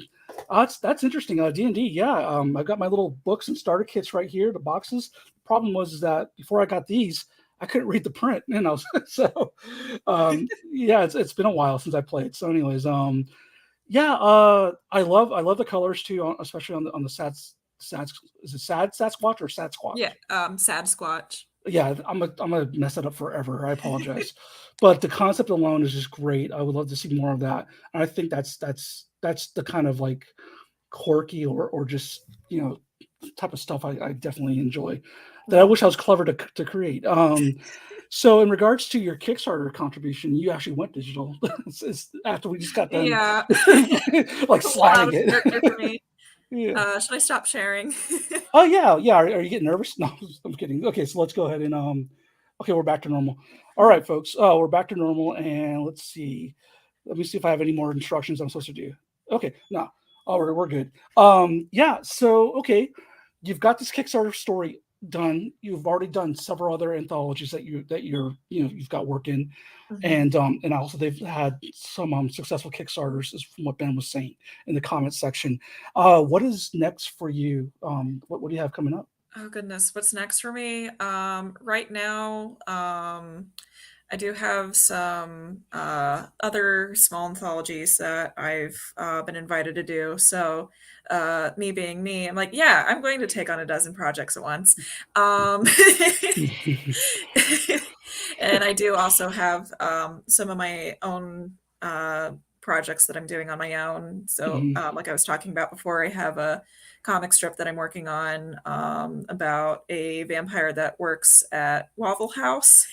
that's interesting. D&D. Yeah. I've got my little books and starter kits right here. The boxes. The problem was that before I got these, I couldn't read the print. So yeah, it's been a while since I played. So anyways, yeah, I love the colors too, especially on the sad. Is it sad Sasquatch or sad squatch? Yeah, sad squatch. Yeah, I'm gonna mess it up forever. I apologize, but the concept alone is just great. I would love to see more of that. And I think that's the kind of like quirky or just type of stuff I definitely enjoy. That I wish I was clever to create. So in regards to your Kickstarter contribution, you actually went digital after we just got done, like sliding it. Yeah. Should I stop sharing? Oh yeah. Are you getting nervous? No, I'm kidding. Okay, so let's go ahead and okay, we're back to normal. All right, folks. We're back to normal, and let's see. Let me see if I have any more instructions I'm supposed to do. Okay, no. Oh, we're good. Yeah. So okay, you've got this Kickstarter story done. You've already done several other anthologies that you've got work in, and also they've had some successful Kickstarters, from what Ben was saying in the comment section. What is next for you? What do you have coming up? Oh goodness, what's next for me? Right now, I do have some other small anthologies that I've been invited to do. So me being me, I'm like, yeah, I'm going to take on a dozen projects at once. And I do also have some of my own projects that I'm doing on my own. So like I was talking about before, I have a comic strip that I'm working on about a vampire that works at Waffle House.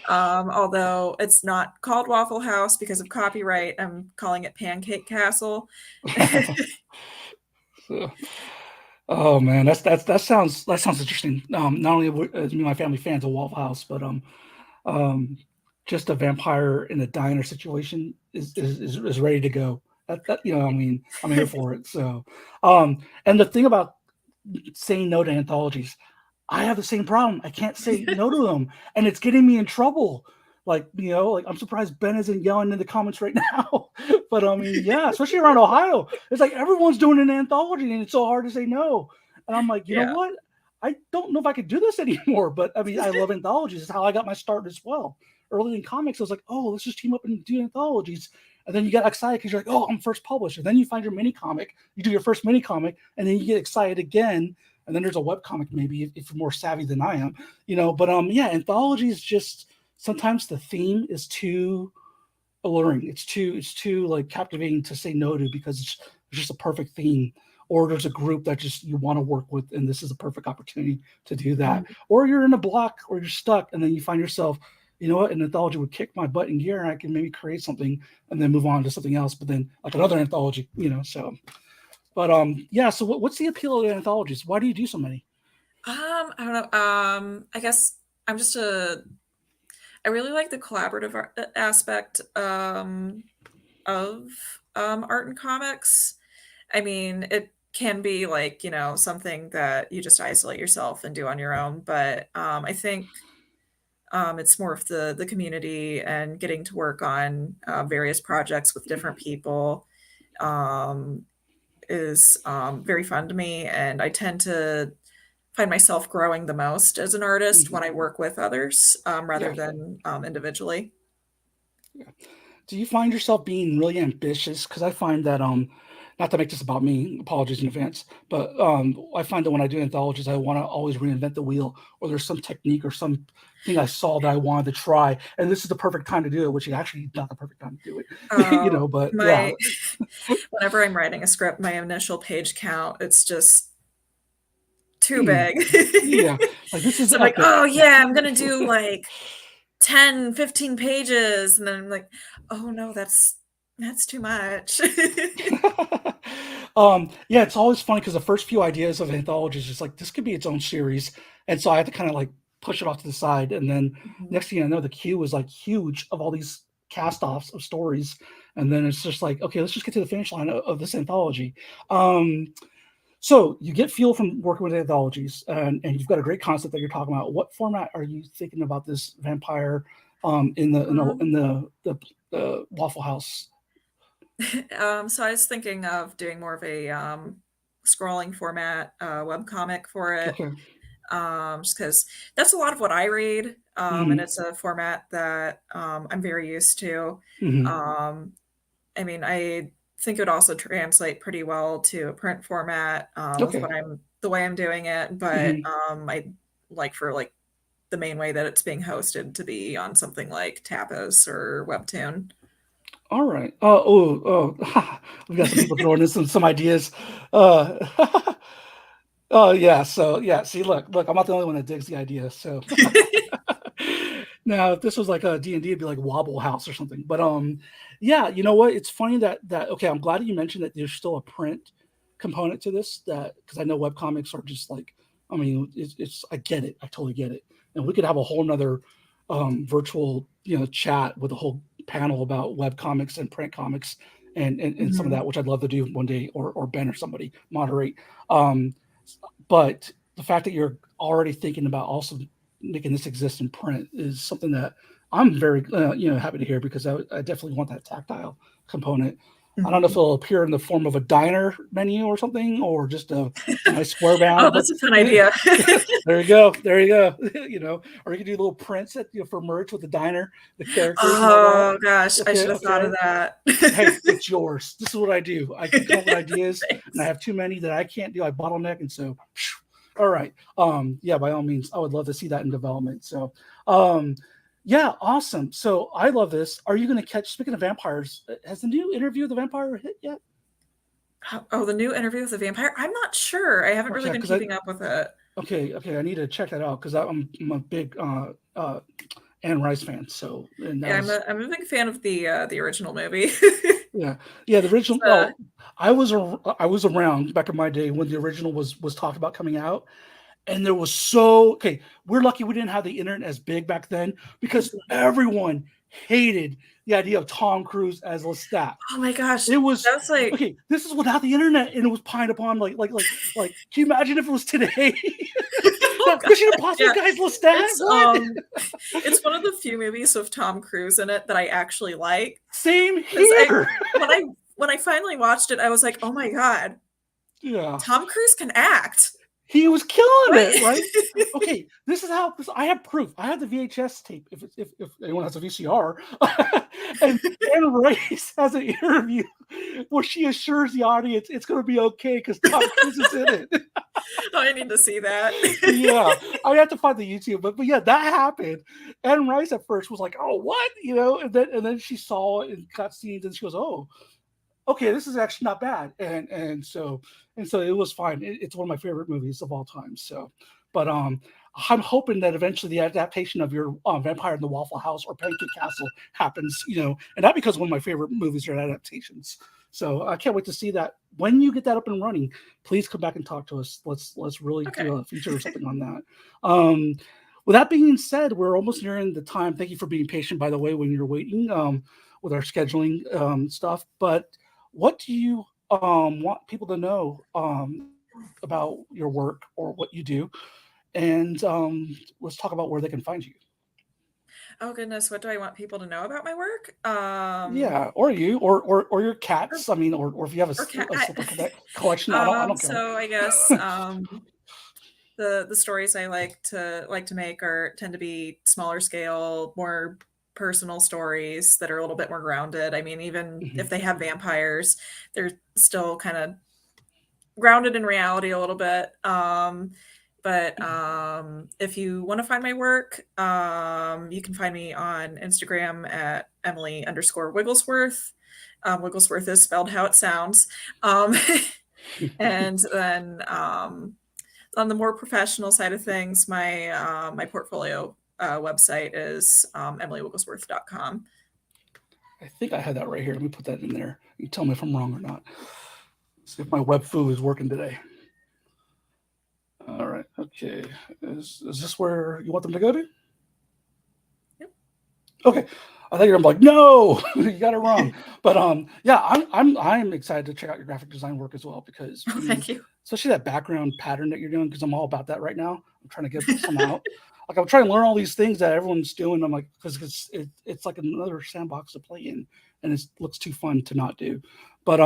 Although it's not called Waffle House because of copyright, I'm calling it Pancake Castle. Oh man, that sounds interesting. Not only is me and my family fans of Waffle House, but just a vampire in a diner situation is ready to go. That I'm here for it. So, and the thing about saying no to anthologies, I have the same problem. I can't say no to them, and it's getting me in trouble. Like I'm surprised Ben isn't yelling in the comments right now. But yeah, especially around Ohio, it's like everyone's doing an anthology, and it's so hard to say no. And I'm like, you know what? I don't know if I could do this anymore. But I love anthologies. It's how I got my start as well. Early in comics, I was like, oh, let's just team up and do anthologies. And then you get excited because you're like, oh, I'm first publisher. Then you find your mini comic, you do your first mini comic, and then you get excited again. And then there's a web comic, maybe if you're more savvy than I am, But yeah, anthology is just sometimes the theme is too alluring. It's too like captivating to say no to because it's just a perfect theme. Or there's a group that just you want to work with, and this is a perfect opportunity to do that. Or you're in a block, or you're stuck, and then you find yourself, you know what, an anthology would kick my butt in gear, and I can maybe create something and then move on to something else. But then like another anthology, So. But yeah. So what's the appeal of anthologies? Why do you do so many? I don't know. I guess I'm just I really like the collaborative aspect of art and comics. I mean, it can be like something that you just isolate yourself and do on your own. But I think It's more of the community and getting to work on various projects with different people is very fun to me. And I tend to find myself growing the most as an artist when I work with others rather than individually. Yeah. Do you find yourself being really ambitious? Because I find that not to make this about me, apologies in advance, but I find that when I do anthologies, I want to always reinvent the wheel, or there's some technique or something I saw that I wanted to try, and this is the perfect time to do it, which is actually not the perfect time to do it. But yeah. Whenever I'm writing a script, my initial page count, it's just too big. Yeah, like this is so I'm like, oh yeah, I'm gonna do like 10, 15 pages, and then I'm like, oh no, that's too much. Yeah, it's always funny because the first few ideas of anthologies is like this could be its own series, and so I have to kind of like push it off to the side, and then next thing I know, the queue is like huge of all these cast-offs of stories, and then it's just like, okay, let's just get to the finish line of this anthology. So you get fuel from working with anthologies, and you've got a great concept that you're talking about. What format are you thinking about this vampire in the Waffle House? So I was thinking of doing more of a scrolling format webcomic for it. Okay. Just because that's a lot of what I read, and it's a format that I'm very used to. I mean, I think it would also translate pretty well to a print format with the way I'm doing it, but I like for like the main way that it's being hosted to be on something like Tapas or Webtoon. All right. We've got some people throwing in some ideas. Oh yeah. So yeah. See, look. I'm not the only one that digs the idea. So now, if this was like a D&D, it'd be like Wobble House or something. But yeah. You know what? It's funny that okay. I'm glad that you mentioned that there's still a print component to this. That because I know webcomics are just like. I mean, it's. I get it. I totally get it. And we could have a whole nother virtual chat with a whole panel about web comics and print comics and some of that, which I'd love to do one day, or Ben or somebody moderate. But the fact that you're already thinking about also making this exist in print is something that I'm very happy to hear, because I definitely want that tactile component. I don't know if it'll appear in the form of a diner menu or something, or just a nice square bound. Oh, that's a fun idea. There you go. Or you can do little prints for merch with the diner, the characters. Oh gosh, I should have thought of that. Hey, it's yours. This is what I do. I can come up with ideas, and I have too many that I can't do. I bottleneck, and so, all right. Yeah, by all means, I would love to see that in development. So, yeah, awesome. So I love this. Are you going to catch? Speaking of vampires, has the new Interview of the Vampire hit yet? Oh, the new Interview with the Vampire? I'm not sure. I haven't really been keeping up with it. Okay, I need to check that out, because I'm a big Anne Rice fan. So yeah, I'm a big fan of the original movie. yeah, the original. Well, I was around back in my day when the original was talked about coming out. And there was we're lucky we didn't have the internet as big back then, because everyone hated the idea of Tom Cruise as Lestat. Oh my gosh. It was that's like, okay, this is without the internet, and it was pined upon like can you imagine if it was today? Mission Impossible guy's Lestat. It's one of the few movies with Tom Cruise in it that I actually like. Same here. When I finally watched it, I was like, oh my God. Yeah. Tom Cruise can act. He was killing it, right? Okay, this is how I have proof. I have the VHS tape. If anyone has a VCR, and Anne Rice has an interview where she assures the audience it's going to be okay because Tom Cruise is in it. Oh, I need to see that. Yeah, I have to find the YouTube, but yeah, that happened. Anne Rice at first was like, "Oh, what?" and then she saw it and got scenes, and she goes, "Oh, okay, this is actually not bad," and so it was fine. It's one of my favorite movies of all time. So, but I'm hoping that eventually the adaptation of your Vampire in the Waffle House or Pancake Castle happens, and not because one of my favorite movies are adaptations. So I can't wait to see that. When you get that up and running, please come back and talk to us. Let's really do a feature or something on that. With that being said, we're almost nearing the time. Thank you for being patient, by the way, when you're waiting with our scheduling stuff. But what do you want people to know about your work or what you do? And let's talk about where they can find you. Oh goodness, what do I want people to know about my work? Yeah, or you, or your cats. I mean, or if you have a Or cat. slipper collection, I don't care. So I guess the stories I like to make tend to be smaller scale, more personal stories that are a little bit more grounded. I mean, even if they have vampires, they're still kind of grounded in reality a little bit. But if you want to find my work, you can find me on Instagram at Emily_Wigglesworth. Wigglesworth is spelled how it sounds. And then on the more professional side of things, my portfolio website is emilywigglesworth.com. I think I had that right here. Let me put that in there. You tell me if I'm wrong or not. See if my web foo is working today. All right. Okay. Is this where you want them to go to? Yep. Okay. I think I'm like, no, you got it wrong. But yeah, I'm excited to check out your graphic design work as well because Thank you. Especially that background pattern that you're doing, because I'm all about that right now. I'm trying to get some out. Like I'm trying to learn all these things that everyone's doing. I'm like, because it's like another sandbox to play in, and it looks too fun to not do. But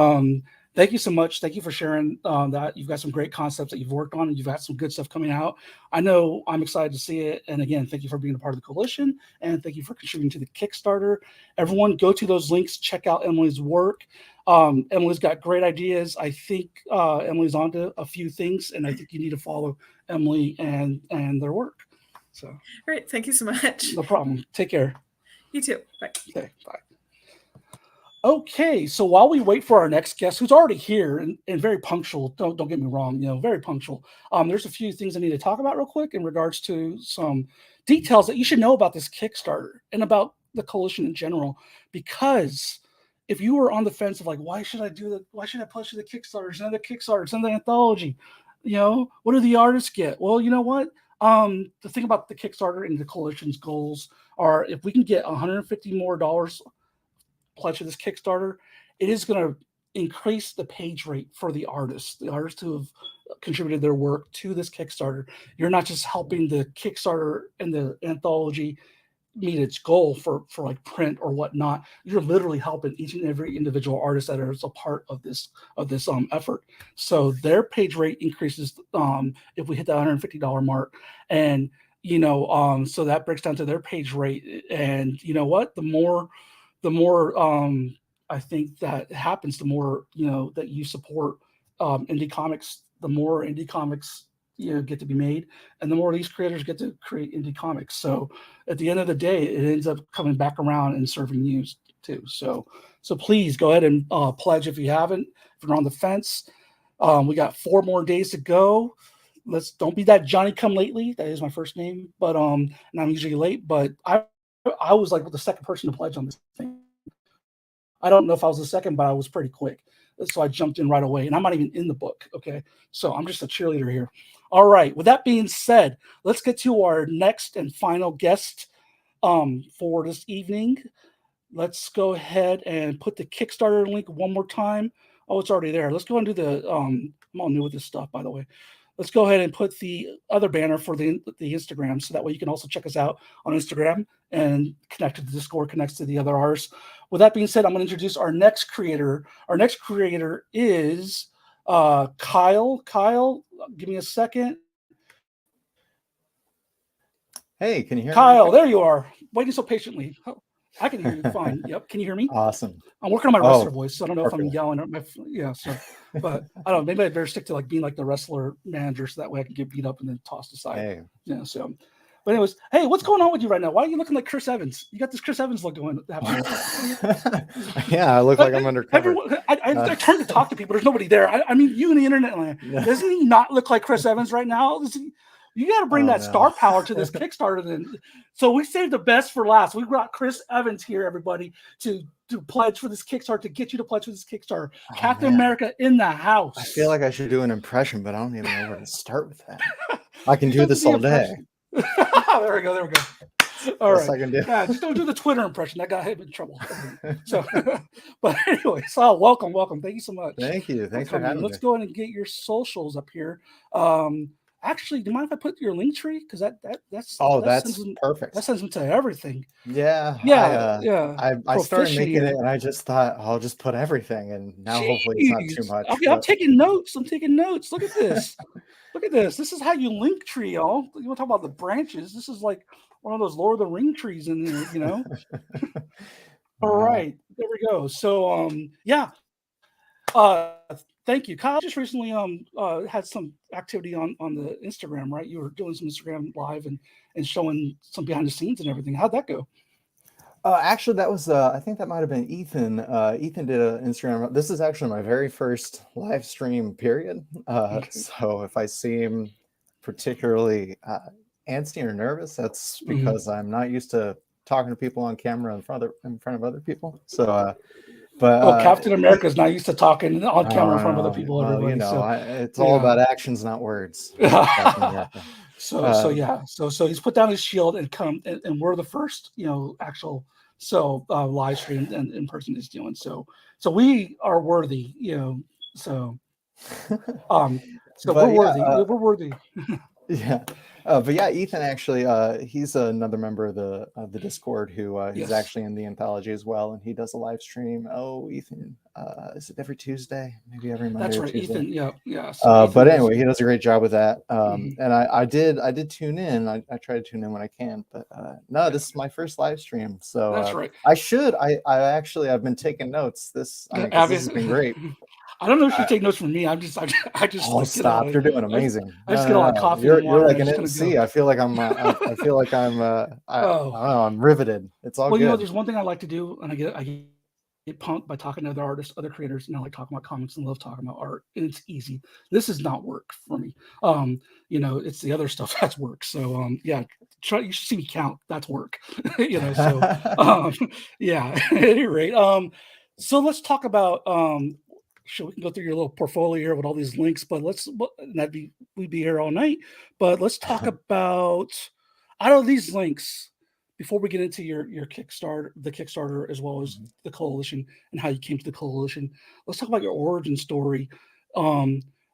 thank you so much. Thank you for sharing that. You've got some great concepts that you've worked on, and you've got some good stuff coming out. I know I'm excited to see it. And again, thank you for being a part of the coalition, and thank you for contributing to the Kickstarter. Everyone, go to those links. Check out Emily's work. Emily's got great ideas. I think Emily's onto a few things, and I think you need to follow Emily and their work. So, great. Thank you so much. No problem. Take care. You too. Bye. Okay, bye. Okay, so while we wait for our next guest, who's already here and very punctual, don't get me wrong, very punctual. There's a few things I need to talk about real quick in regards to some details that you should know about this Kickstarter and about the coalition in general, because if you were on the fence of like, why should I push the Kickstarter, send the Kickstarter, send the anthology, what do the artists get? Well, you know what? The thing about the Kickstarter and the coalition's goals are, if we can get $150 more pledge to this Kickstarter, it is going to increase the page rate for the artists who have contributed their work to this Kickstarter. You're not just helping the Kickstarter and the anthology meet its goal for like print or whatnot. You're literally helping each and every individual artist that is a part of this effort. So their page rate increases if we hit the $150 mark, and so that breaks down to their page rate. And you know what? The more I think that happens, the more that you support indie comics, the more indie comics get to be made, and the more these creators get to create indie comics. So at the end of the day, it ends up coming back around and serving you too. So please go ahead and pledge if you haven't. If you're on the fence, we got 4 more days to go. Don't be that Johnny come lately. That is my first name, but and I'm usually late. But I was like the second person to pledge on this thing. I don't know if I was the second, but I was pretty quick. So I jumped in right away, and I'm not even in the book. Okay. So I'm just a cheerleader here. All right. With that being said, let's get to our next and final guest for this evening. Let's go ahead and put the Kickstarter link one more time. Oh, it's already there. Let's go and do the, I'm all new with this stuff, by the way. Let's go ahead and put the other banner for the Instagram, so that way you can also check us out on Instagram and connect to the Discord, connects to the other artists. With that being said, I'm going to introduce our next creator. Our next creator is Kyle. Kyle, give me a second. Hey, can you hear me? Kyle, there you are. Waiting so patiently. Oh, I can hear you fine. Yep. Can you hear me? Awesome. I'm working on my wrestler voice, so I don't know perfect. if I'm yelling. But I don't know. Maybe I better stick to like being like the wrestler manager, so that way I can get beat up and then tossed aside. Hey. Yeah. So, but anyways, hey, what's going on with you right now? Why are you looking like Chris Evans? You got this Chris Evans look going. Yeah, I look like I'm undercover. I turn to talk to people. There's nobody there. I mean, you in the internet land. Doesn't he not look like Chris Evans right now? You got to bring that star power to this Kickstarter. Then, so we saved the best for last. We brought Chris Evans here, everybody, to pledge for this Kickstarter, to get you to pledge for this Kickstarter. Captain America in the house. I feel like I should do an impression, but I don't even know where to start with that. I can do this all day. There we go. All right. I can do. Yeah, just don't do the Twitter impression. That got him in trouble. So, but anyway, so welcome. Thank you so much. Thank you. Thanks for having me. Let's go ahead and get your socials up here. Actually, do you mind if I put your link tree? Because that's Oh, that sends that's them, perfect. that sends them to everything. Yeah, Yeah. I started making it, Proficiency. and I just thought I'll just put everything, and now hopefully it's not too Jeez. much. I'm But taking notes. I'm taking notes. Look at this. Look at this. This is how you link tree, y'all. You want to talk about the branches? This is like one of those Lord of the Ring trees in there, you know? All right. There we go. So yeah. Uh thank you. Kyle just recently had some activity on the Instagram, right? You were doing some Instagram live and showing some behind the scenes and everything. How'd that go? Actually, that was I think that might have been Ethan. Ethan did an Instagram. This is actually my very first live stream, period. Okay. So if I seem particularly antsy or nervous, that's because I'm not used to talking to people on camera in front of other people. So, but Captain America's not used to talking on camera in front of other people, well, everybody. you know, So it's all about actions, not words. so yeah. So he's put down his shield and come and we're the first, actual live stream and in person is doing. So we are worthy, so But we're worthy. We're worthy. Yeah, but yeah, Ethan actually, he's another member of the Discord who he's Yes. actually in the anthology as well, and he does a live stream. Oh, Ethan, is it every Tuesday? Maybe every Monday That's or right, Tuesday. Ethan. Yeah. So But anyway, he does a great job with that. Mhm. And I did tune in. I try to tune in when I can, but no, this is my first live stream, so That's right. I've been taking notes. This has been great. I don't know if you take notes from me. I just Oh, like, stop! You're doing amazing. I just get a lot of coffee You're and water. like and an I just kinda MC. go. I feel like I feel like I don't know. I'm riveted. It's all Well, good. there's one thing I like to do, and I get pumped by talking to other artists, other creators, and I like talking about comics and love talking about art. And it's easy. This is not work for me. It's the other stuff that's work. So yeah, you should see me count. That's work. Yeah. At any rate, so let's talk about sure, we can go through your little portfolio here with all these links, but we'd be here all night. But let's talk about out of these links before we get into your Kickstarter, as well as the coalition and how you came to the coalition. Let's talk about your origin story.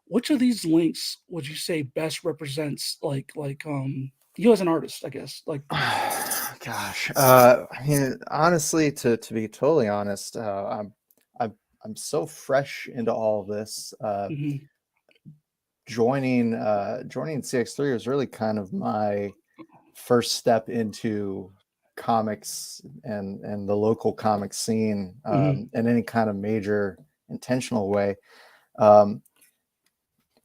Which of these links would you say best represents like you as an artist, I guess? Like, gosh, I mean, honestly, to be totally honest, I'm so fresh into all of this. Joining CX3 was really kind of my first step into comics and the local comic scene in any kind of major intentional way. My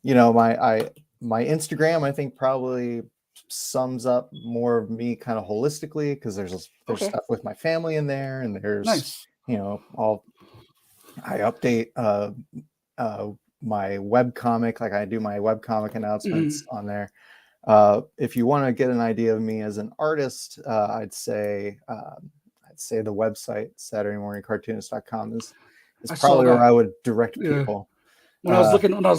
Instagram, I think, probably sums up more of me kind of holistically, because there's stuff with my family in there, and there's nice. I update my webcomic, like I do my webcomic announcements on there. If you want to get an idea of me as an artist, I'd say the website SaturdayMorningCartoonist.com is probably where I would direct people. When I was looking up, I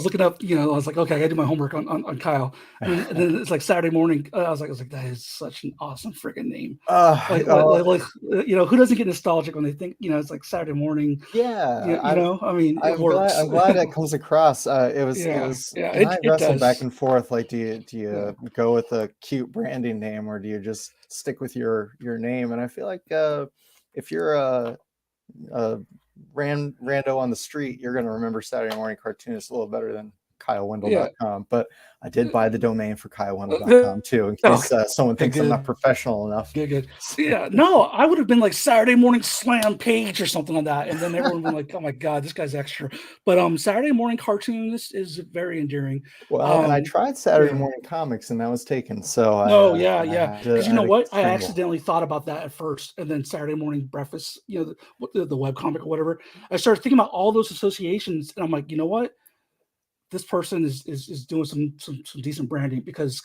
was like, okay, I gotta do my homework on Kyle. And then it's like Saturday morning. I was like, that is such an awesome freaking name. Who doesn't get nostalgic when they think, it's like Saturday morning? Yeah. I mean, I'm glad that comes across. It was, I wrestled back and forth. Like, do you go with a cute branding name, or do you just stick with your name? And I feel like if you're a rando on the street, you're going to remember Saturday Morning Cartoonist a little better than KyleWendell.com. But I did buy the domain for KyleWendell.com too, in case someone thinks I'm not professional enough. Good. Yeah, no, I would have been like Saturday Morning Slam Page or something like that, and then everyone would be like, "Oh my god, this guy's extra." But Saturday Morning Cartoonist is very endearing. Well, and I tried Saturday Morning Comics, and that was taken. So because you know what, I accidentally thought about that at first, and then Saturday Morning Breakfast, the webcomic or whatever. I started thinking about all those associations, and I'm like, you know what? This person is doing some decent branding, because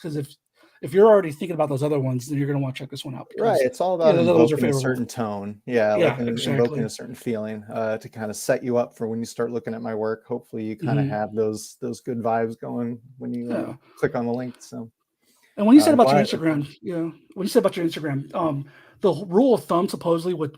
if you're already thinking about those other ones, then you're going to want to check this one out. Right. It's all about invoking a certain tone. Invoking a certain feeling to kind of set you up for when you start looking at my work. Hopefully you kind of have those good vibes going when you click on the link. So, and when you said about your Instagram, the rule of thumb supposedly with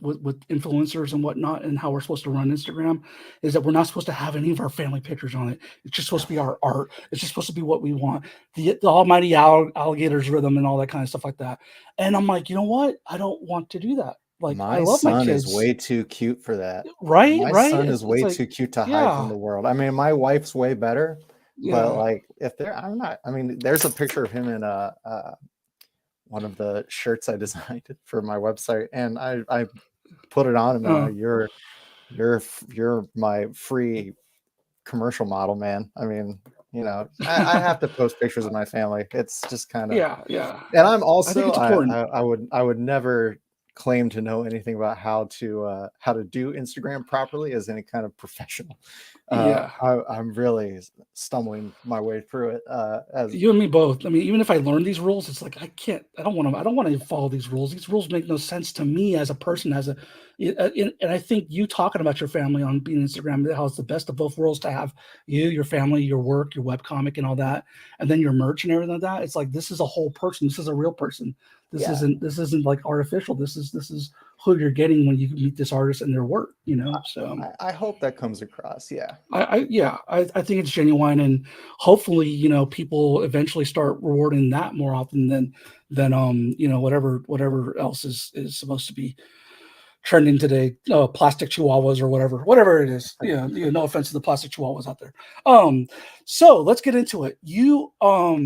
influencers and whatnot and how we're supposed to run Instagram is that we're not supposed to have any of our family pictures on it. It's just supposed to be our art. It's just supposed to be what we want. The almighty alligators rhythm and all that kind of stuff like that. And I'm like, you know what? I don't want to do that. Like, I My love my son kids. is way too cute for that. Right, My right. son It's is way like, too cute to hide from yeah, the world. I mean, my wife's way better, but yeah, like if there, I'm not. I mean, there's a picture of him in one of the shirts I designed for my website, and I put it on, and you're my free commercial model, man. I mean, you know, I have to post pictures of my family. It's just kind of, yeah, yeah. and I'm I think also it's important. I would never claim to know anything about how to do Instagram properly as any kind of professional. Yeah. I'm really stumbling my way through it. As You and me both. I mean, even if I learn these rules, it's like I don't want to follow these rules. These rules make no sense to me as a person, and I think you talking about your family on being Instagram, how it's the best of both worlds to have you, your family, your work, your webcomic and all that, and then your merch and everything like that. It's like this is a whole person. This is a real person. This Yeah. isn't like artificial. This is who you're getting when you meet this artist and their work, you know. So I hope that comes across. Yeah. I think it's genuine, and hopefully, you know, people eventually start rewarding that more often than you know, whatever else is supposed to be trending today, plastic chihuahuas or whatever it is. No offense to the plastic chihuahuas out there. So let's get into it. You are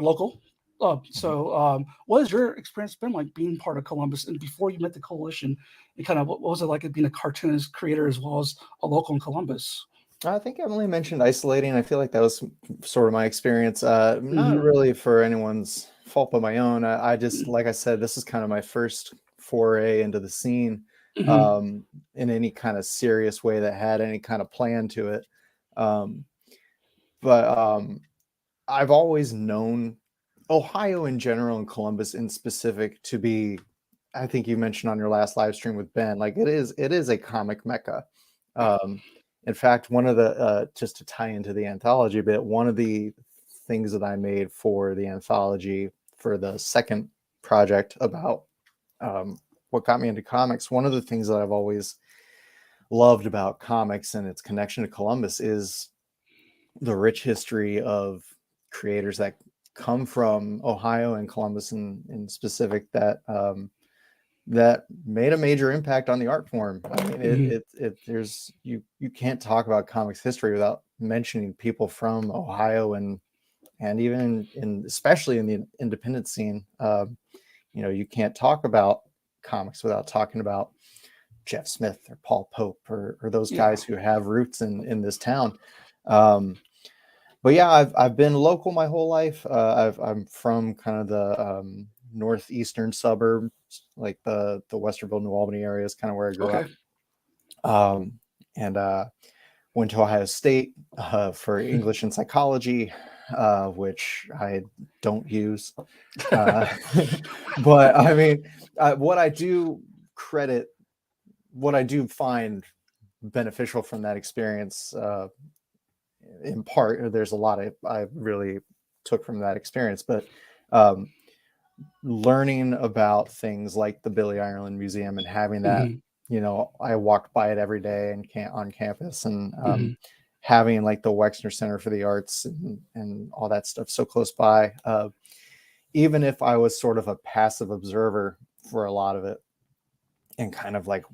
local. What has your experience been like being part of Columbus and before you met the coalition? And kind of what was it like being a cartoonist creator as well as a local in Columbus? I think Emily mentioned isolating. I feel like that was sort of my experience. Not Mhm. really for anyone's fault but my own. I just, like I said, this is kind of my first foray into the scene Mhm. in any kind of serious way that had any kind of plan to it. Um, but I've always known Ohio in general and Columbus in specific to be, I think you mentioned on your last live stream with Ben, like it is a comic mecca. In fact, one of the just to tie into the anthology bit, one of the things that I made for the anthology for the second project about what got me into comics, one of the things that I've always loved about comics and its connection to Columbus is the rich history of creators that come from Ohio and Columbus in specific that made a major impact on the art form. I mean, Mhm. there's you can't talk about comics history without mentioning people from Ohio and even especially in the independent scene. You know, you can't talk about comics without talking about Jeff Smith or Paul Pope or those Yeah. guys who have roots in this town. But yeah, I've been local my whole life. I'm from kind of the northeastern suburbs, like the Westerville, New Albany area is kind of where I grew Okay. up. And went to Ohio State for English and psychology, which I don't use. But I mean, what I do find beneficial from that experience, in part, there's a lot I really took from that experience, but learning about things like the Billy Ireland Museum and having that, Mhm. you know, I walked by it every day and on campus, and Mhm. having like the Wexner Center for the Arts and all that stuff so close by. Even if I was sort of a passive observer for a lot of it and kind of like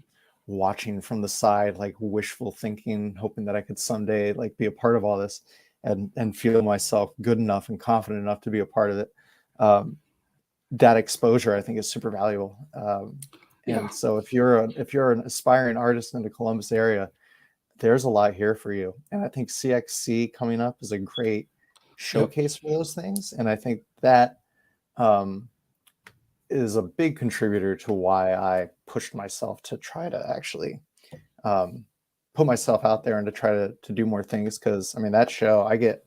watching from the side, like wishful thinking, hoping that I could someday like be a part of all this and feel myself good enough and confident enough to be a part of it. That exposure, I think, is super valuable. Yeah. And so if you're an aspiring artist in the Columbus area, there's a lot here for you. And I think CXC coming up is a great Yep. showcase for those things. And I think that is a big contributor to why I pushed myself to try to actually put myself out there and to try to do more things. Because I mean, that show, I get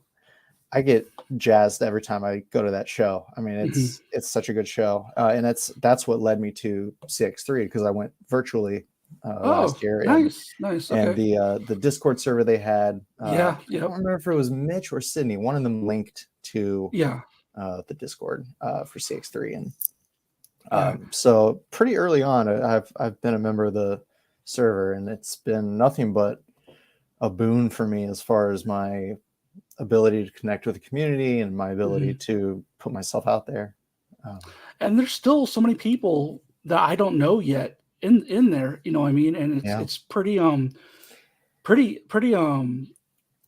jazzed every time I go to that show. I mean, Mhm. it's such a good show, and that's what led me to CX3 because I went virtually Oh, last year, nice. and Okay. the Discord server they had. Yeah. I don't Yep. remember if it was Mitch or Sydney. One of them linked to Yeah. the Discord for CX3, and Yeah. So pretty early on, I've been a member of the server, and it's been nothing but a boon for me as far as my ability to connect with the community and my ability to put myself out there. And there's still so many people that I don't know yet in there, you know what I mean? And it's pretty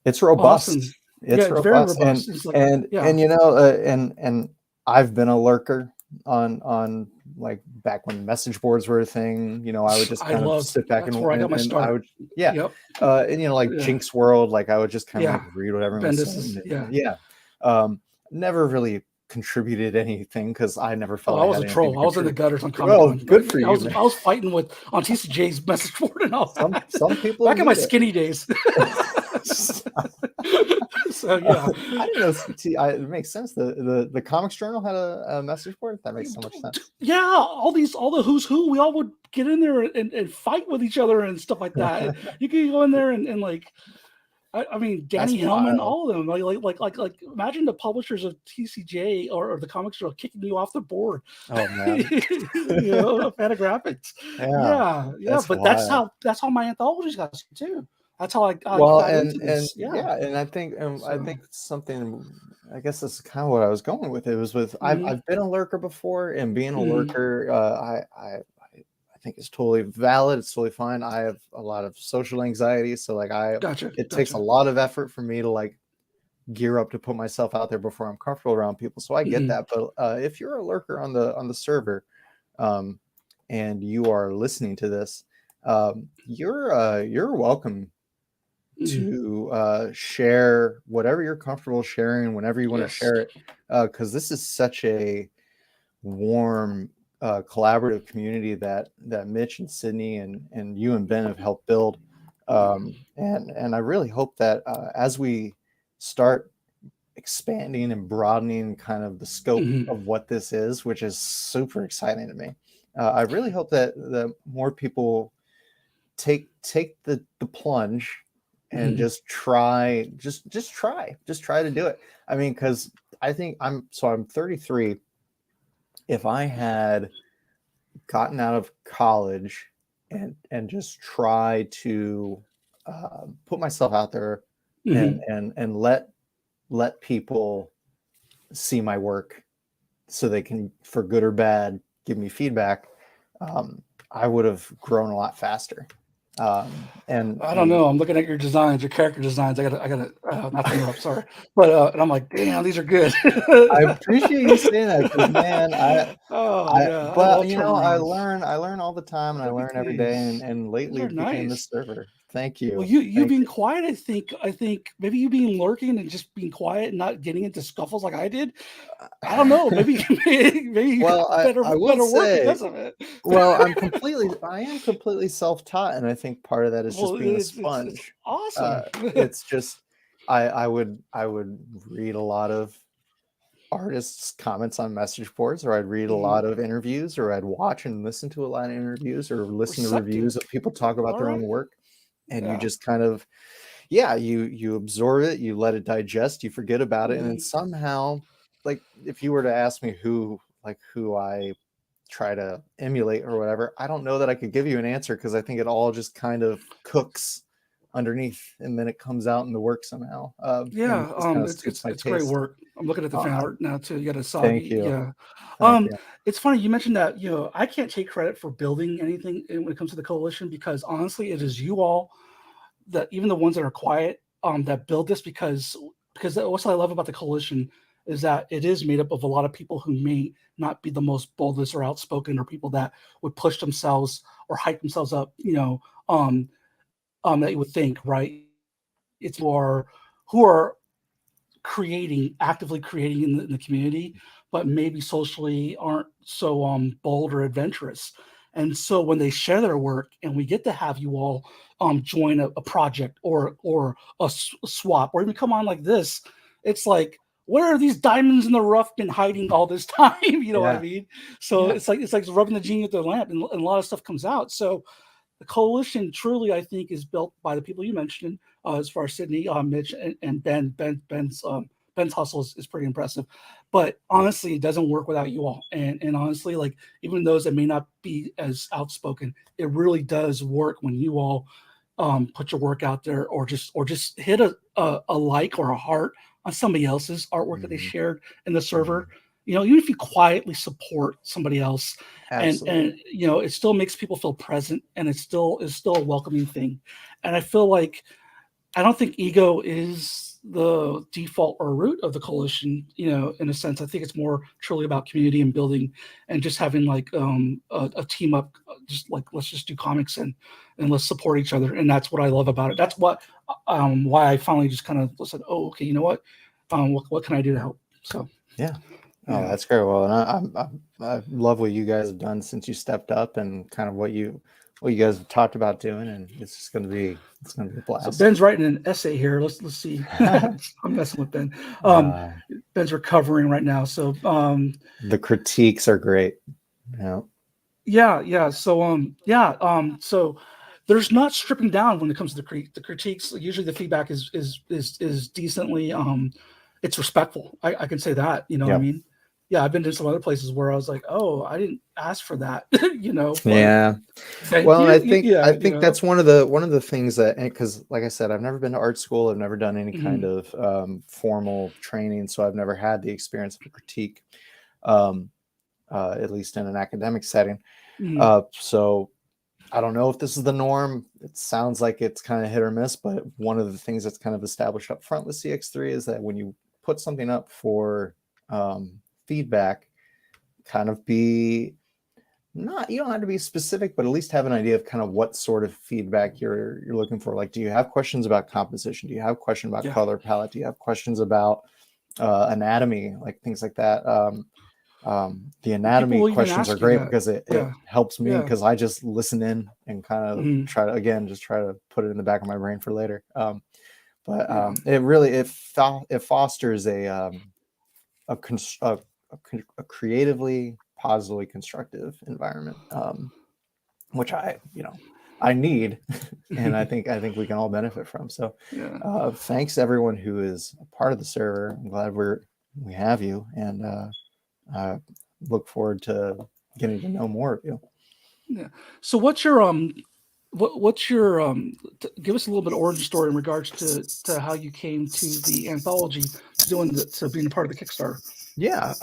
it's robust. awesome. It's It's very robust. robust. It's like, And you know, and I've been a lurker on like back when message boards were a thing. You know, I would just kind of sit back that's where I got my and start. I would Yep. and you know, like Jinx World, like I would just kind of Yeah. like read what everyone was saying. Never really contributed anything because I never felt I was a troll. I was in the gutters on Comic-Con. Good for you. I was fighting on TCJ's message board and all that. Some people back in my need it. skinny days. So yeah, I didn't know. It makes sense. The Comics Journal had a message board. That makes so much sense. Yeah, all the who's who, we all would get in there and fight with each other and stuff like that. You could go in there and like, I mean, Danny Hellman, all of them. Like, imagine the publishers of TCJ or the Comics Journal kicking you off the board. Oh man, you know, Fantagraphics. Yeah. But wild. that's how my anthologies got too. That's how I got into this. And I think something. I guess that's kind of what I was going with. It was with I've been a lurker before, and being a lurker, I think it's totally valid. It's totally fine. I have a lot of social anxiety, so like it takes a lot of effort for me to like gear up to put myself out there before I'm comfortable around people. So I get that. But if you're a lurker on the server, and you are listening to this, you're welcome to share whatever you're comfortable sharing whenever you want to share it, because this is such a warm collaborative community that Mitch and Sydney and you and Ben have helped build, and I really hope that as we start expanding and broadening kind of the scope of what this is, which is super exciting to me, I really hope that more people take the plunge and just try to do it. I mean, because I think I'm 33. If I had gotten out of college and just try to put myself out there and let people see my work so they can, for good or bad, give me feedback, I would have grown a lot faster. And I don't know. I'm looking at your designs, your character designs. I gotta not to interrupt, sorry, but and I'm like, damn, these are good. I appreciate you saying that, because man, but you know, I learn all the time, and I learn every day, and lately it became the server. Thank you. Well, you being quiet, I think maybe you being lurking and just being quiet and not getting into scuffles like I did. I don't know. Maybe well, better work because of it. Well, I am completely self-taught, and I think part of that is just being a sponge. It's awesome. It's just I would read a lot of artists' comments on message boards, or I'd read a lot of interviews, or I'd watch and listen to a lot of interviews, or listen to reviews of people talk about their own work. And you just kind of, you absorb it, you let it digest, you forget about it. And then somehow, like, if you were to ask me who I try to emulate or whatever, I don't know that I could give you an answer, because I think it all just kind of cooks underneath, and then it comes out in the work somehow. It's great work. I'm looking at the fan art now too. You got a soggy. Thank you. Yeah. Thank you. It's funny you mentioned that. You know, I can't take credit for building anything when it comes to the coalition, because honestly, it is you all, that even the ones that are quiet, that build this, because what I love about the coalition is that it is made up of a lot of people who may not be the most boldest or outspoken, or people that would push themselves or hype themselves up, you know, that you would think, right? It's more who are actively creating in the community, but maybe socially aren't so bold or adventurous. And so when they share their work, and we get to have you all join a project or a swap, or even come on like this, it's like, where are these diamonds in the rough been hiding all this time? You know what I mean? So it's like rubbing the genie with the lamp, and a lot of stuff comes out. So the coalition truly, I think, is built by the people you mentioned, as far as Sydney, Mitch, and Ben's Ben's hustle is pretty impressive, but honestly, it doesn't work without you all. And honestly, like even those that may not be as outspoken, it really does work when you all put your work out there, or just hit a like or a heart on somebody else's artwork that they shared in the server. You know, even if you quietly support somebody else, and you know, it still makes people feel present, and it's still a welcoming thing. And I feel like I don't think ego is the default or root of the coalition, you know, in a sense. I think it's more truly about community and building, and just having like a team up, just like, let's just do comics and let's support each other. And that's what I love about it. That's what why I finally just kind of said, oh, okay, you know what, what can I do to help? So yeah. Oh, that's great. Well, and I love what you guys have done since you stepped up, and kind of what you guys have talked about doing, and it's just going to be a blast. So Ben's writing an essay here. Let's see. I'm messing with Ben. Ben's recovering right now, so the critiques are great. Yeah. So so there's not stripping down when it comes to the critiques. Usually the feedback is decently it's respectful. I can say that, you know what I mean? Yeah, I've been to some other places where I was like, oh, I didn't ask for that, you know. Yeah. Well, I think that's one of the things that, because like I said, I've never been to art school. I've never done any kind of formal training, so I've never had the experience of a critique, at least in an academic setting. So I don't know if this is the norm. It sounds like it's kind of hit or miss, but one of the things that's kind of established up front with CX3 is that when you put something up for feedback, kind of be not, you don't have to be specific, but at least have an idea of kind of what sort of feedback you're looking for. Like, do you have questions about composition? Do you have questions about color palette? Do you have questions about anatomy, like things like that? The anatomy questions are great because it helps me, because I just listen in and kind of try to put it in the back of my brain for later. But it really fosters a creatively, positively constructive environment, which I need, and I think we can all benefit from. So thanks everyone who is a part of the server. I'm glad we have you, and I look forward to getting to know more of you. Yeah. So what's your give us a little bit of origin story in regards to how you came to the anthology, to being a part of the Kickstarter. Yeah.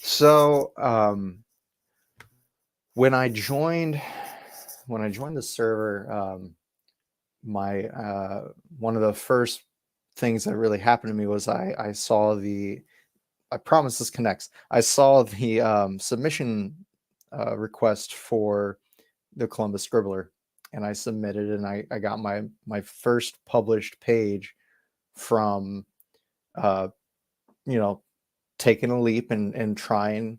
So when I joined the server, my one of the first things that really happened to me was I saw I promise this connects. I saw the submission request for the Columbus Scribbler, and I submitted, and I got my first published page from taking a leap and trying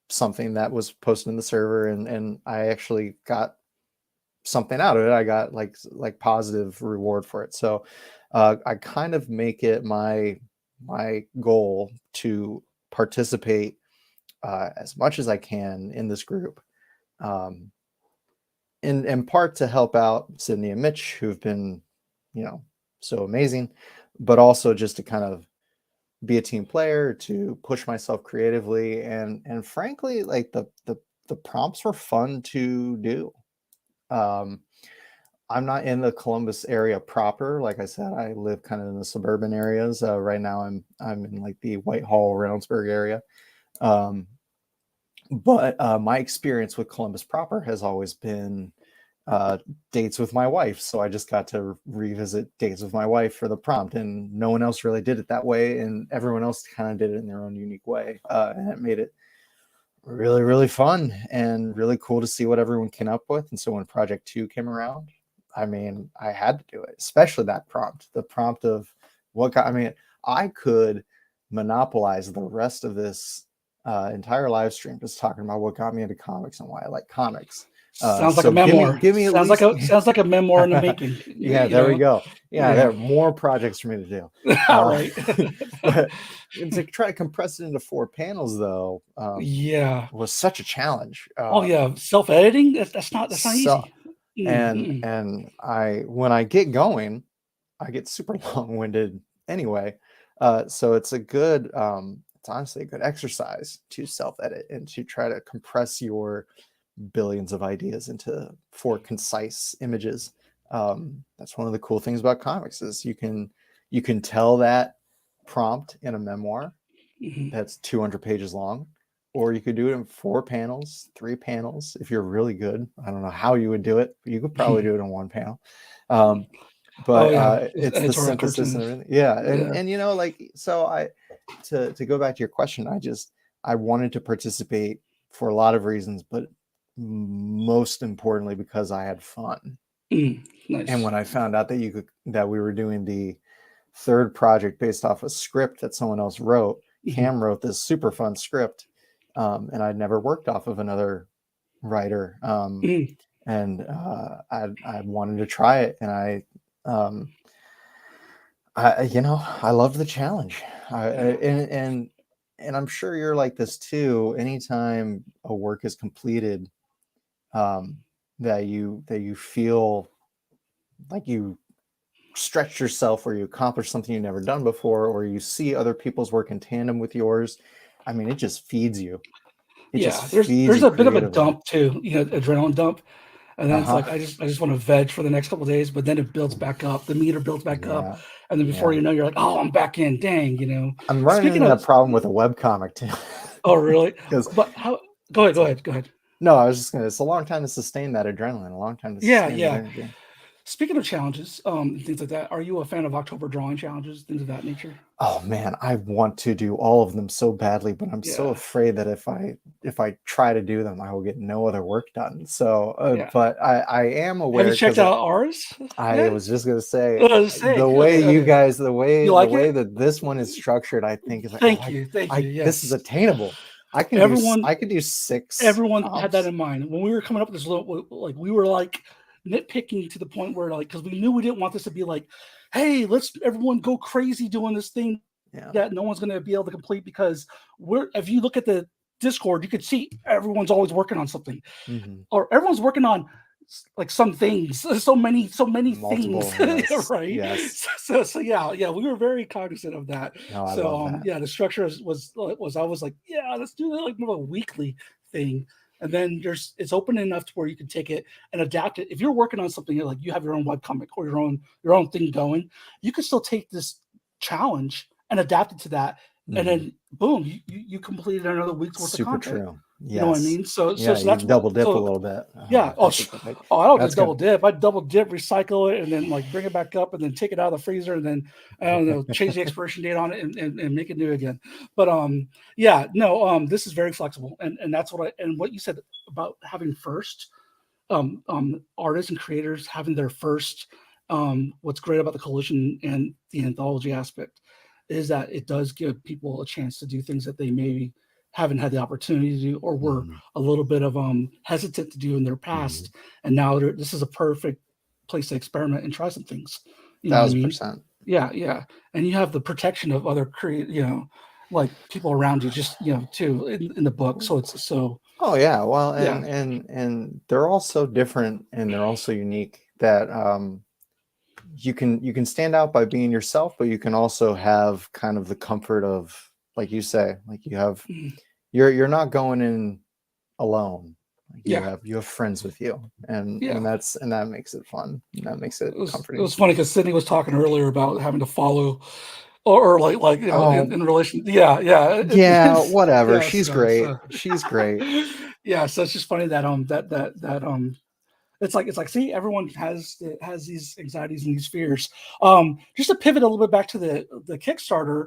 something that was posted in the server, and I actually got something out of it. I got like positive reward for it. So I kind of make it my goal to participate as much as I can in this group, in part to help out Sydney and Mitch, who've been so amazing, but also just to kind of be a team player, to push myself creatively, and frankly, like the prompts were fun to do. I'm not in the Columbus area proper. Like I said, I live kind of in the suburban areas. Right now I'm in like the Whitehall, Reynoldsburg area. But my experience with Columbus proper has always been dates with my wife. So I just got to revisit dates with my wife for the prompt, and no one else really did it that way. And everyone else kind of did it in their own unique way. And it made it really, really fun and really cool to see what everyone came up with. And so when Project 2 came around, I mean, I had to do it, especially that prompt, the prompt of I could monopolize the rest of this entire live stream just talking about what got me into comics and why I like comics. Sounds like a memoir. Give me sounds like a memoir in the making. Yeah, there we go. Yeah, there are more projects for me to do. All right. But to try to compress it into 4 panels, though, was such a challenge. Self-editing. That's not easy. And when I get going, I get super long-winded anyway, so it's it's honestly a good exercise to self-edit and to try to compress your billions of ideas into 4 concise images. That's one of the cool things about comics is you can tell that prompt in a memoir that's 200 pages long, or you could do it in 4 panels, 3 panels if you're really good. I don't know how you would do it, but you could probably do it in 1 panel. But it's the synthesis and everything. Yeah. And you know, like, so to go back to your question, I wanted to participate for a lot of reasons, but most importantly because I had fun. Nice. And when I found out that we were doing the 3rd project based off a script that someone else wrote, Cam wrote this super fun script, and I'd never worked off of another writer, and I wanted to try it, and I loved the challenge. And I'm sure you're like this too. Anytime a work is completed, that you feel like you stretched yourself or you accomplished something you've never done before, or you see other people's work in tandem with yours. I mean, it just feeds you. There's a bit of a dump too, adrenaline dump. And then it's like I just want to veg for the next couple of days, but then it builds back up. The meter builds back up, and then before you know, you're like, "Oh, I'm back in." Dang, I'm running into that problem with a webcomic too. Oh, really? But how? Go ahead. No, I was just gonna. It's a long time to sustain that adrenaline. A long time to sustain that energy. Speaking of challenges, things like that, are you a fan of October drawing challenges, things of that nature? Oh man, I want to do all of them so badly, but I'm so afraid that if I try to do them, I will get no other work done. So, but I am aware. Have you checked out ours? I was just gonna say the way you guys, the way that this one is structured, I think is like, thank you. Yes. This is attainable. I can do 6. Everyone had that in mind when we were coming up with this little, like we were like nitpicking to the point where like, because we knew we didn't want this to be like, hey, let's everyone go crazy doing this thing that no one's going to be able to complete, because if you look at the Discord, you could see everyone's always working on something, or everyone's working on like some things, so many multiple things, right? Yes. So yeah, we were very cognizant of that. No, I love that. The structure was I was like, let's do like more of a weekly thing. And then it's open enough to where you can take it and adapt it. If you're working on something like you have your own webcomic or your own thing going, you can still take this challenge and adapt it to that. And then boom, you completed another week's worth of content. Super true. Yes. You know what I mean? So that's double dip a little bit. I don't just double dip. I double dip, recycle it, and then like bring it back up, and then take it out of the freezer, and then I don't know, change the expiration date on it, and make it new again. But this is very flexible, and that's what you said about having first artists and creators having their first. What's great about the coalition and the anthology aspect is that it does give people a chance to do things that they maybe haven't had the opportunity to do, or were a little bit of hesitant to do in their past, and now this is a perfect place to experiment and try some things. 1,000%. Yeah, and you have the protection of other like people around you, just too in the book. So it's so. Oh yeah, well, and they're all so different, and they're also unique that you can stand out by being yourself, but you can also have kind of the comfort of, like you say, like you have, you're not going in alone. You have friends with you, and that makes it fun. That makes it comforting. It was funny because Sydney was talking earlier about having to follow, or like in relation. Yeah. Whatever. She's great. She's great. Yeah. So it's just funny that it's like see, everyone has these anxieties and these fears. Just to pivot a little bit back to the Kickstarter.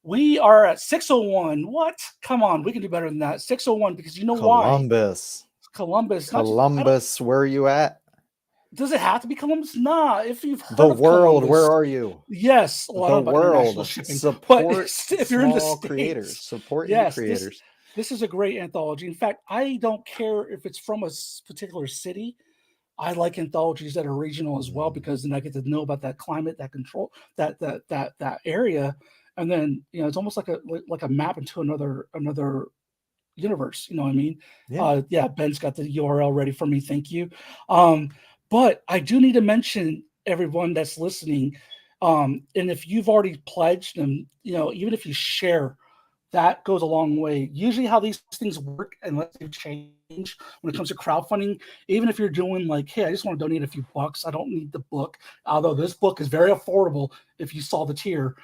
We are at 601. What? Come on, we can do better than that. 601, because you know Columbus. why? Columbus, where are you at? Does it have to be Columbus? Nah. If you've heard the of world, Columbus, where are you? Yes, the world. Support if you're in the States, creators. Support your creators. This is a great anthology. In fact, I don't care if it's from a particular city. I like anthologies that are regional as well, because then I get to know about that climate, that control, that area. And then it's almost like a map into another universe. You know what I mean? Yeah. Ben's got the URL ready for me. Thank you. But I do need to mention, everyone that's listening, And if you've already pledged, and even if you share, that goes a long way. Usually how these things work, unless they change when it comes to crowdfunding, even if you're doing like, hey, I just want to donate a few bucks, I don't need the book, although this book is very affordable if you saw the tier.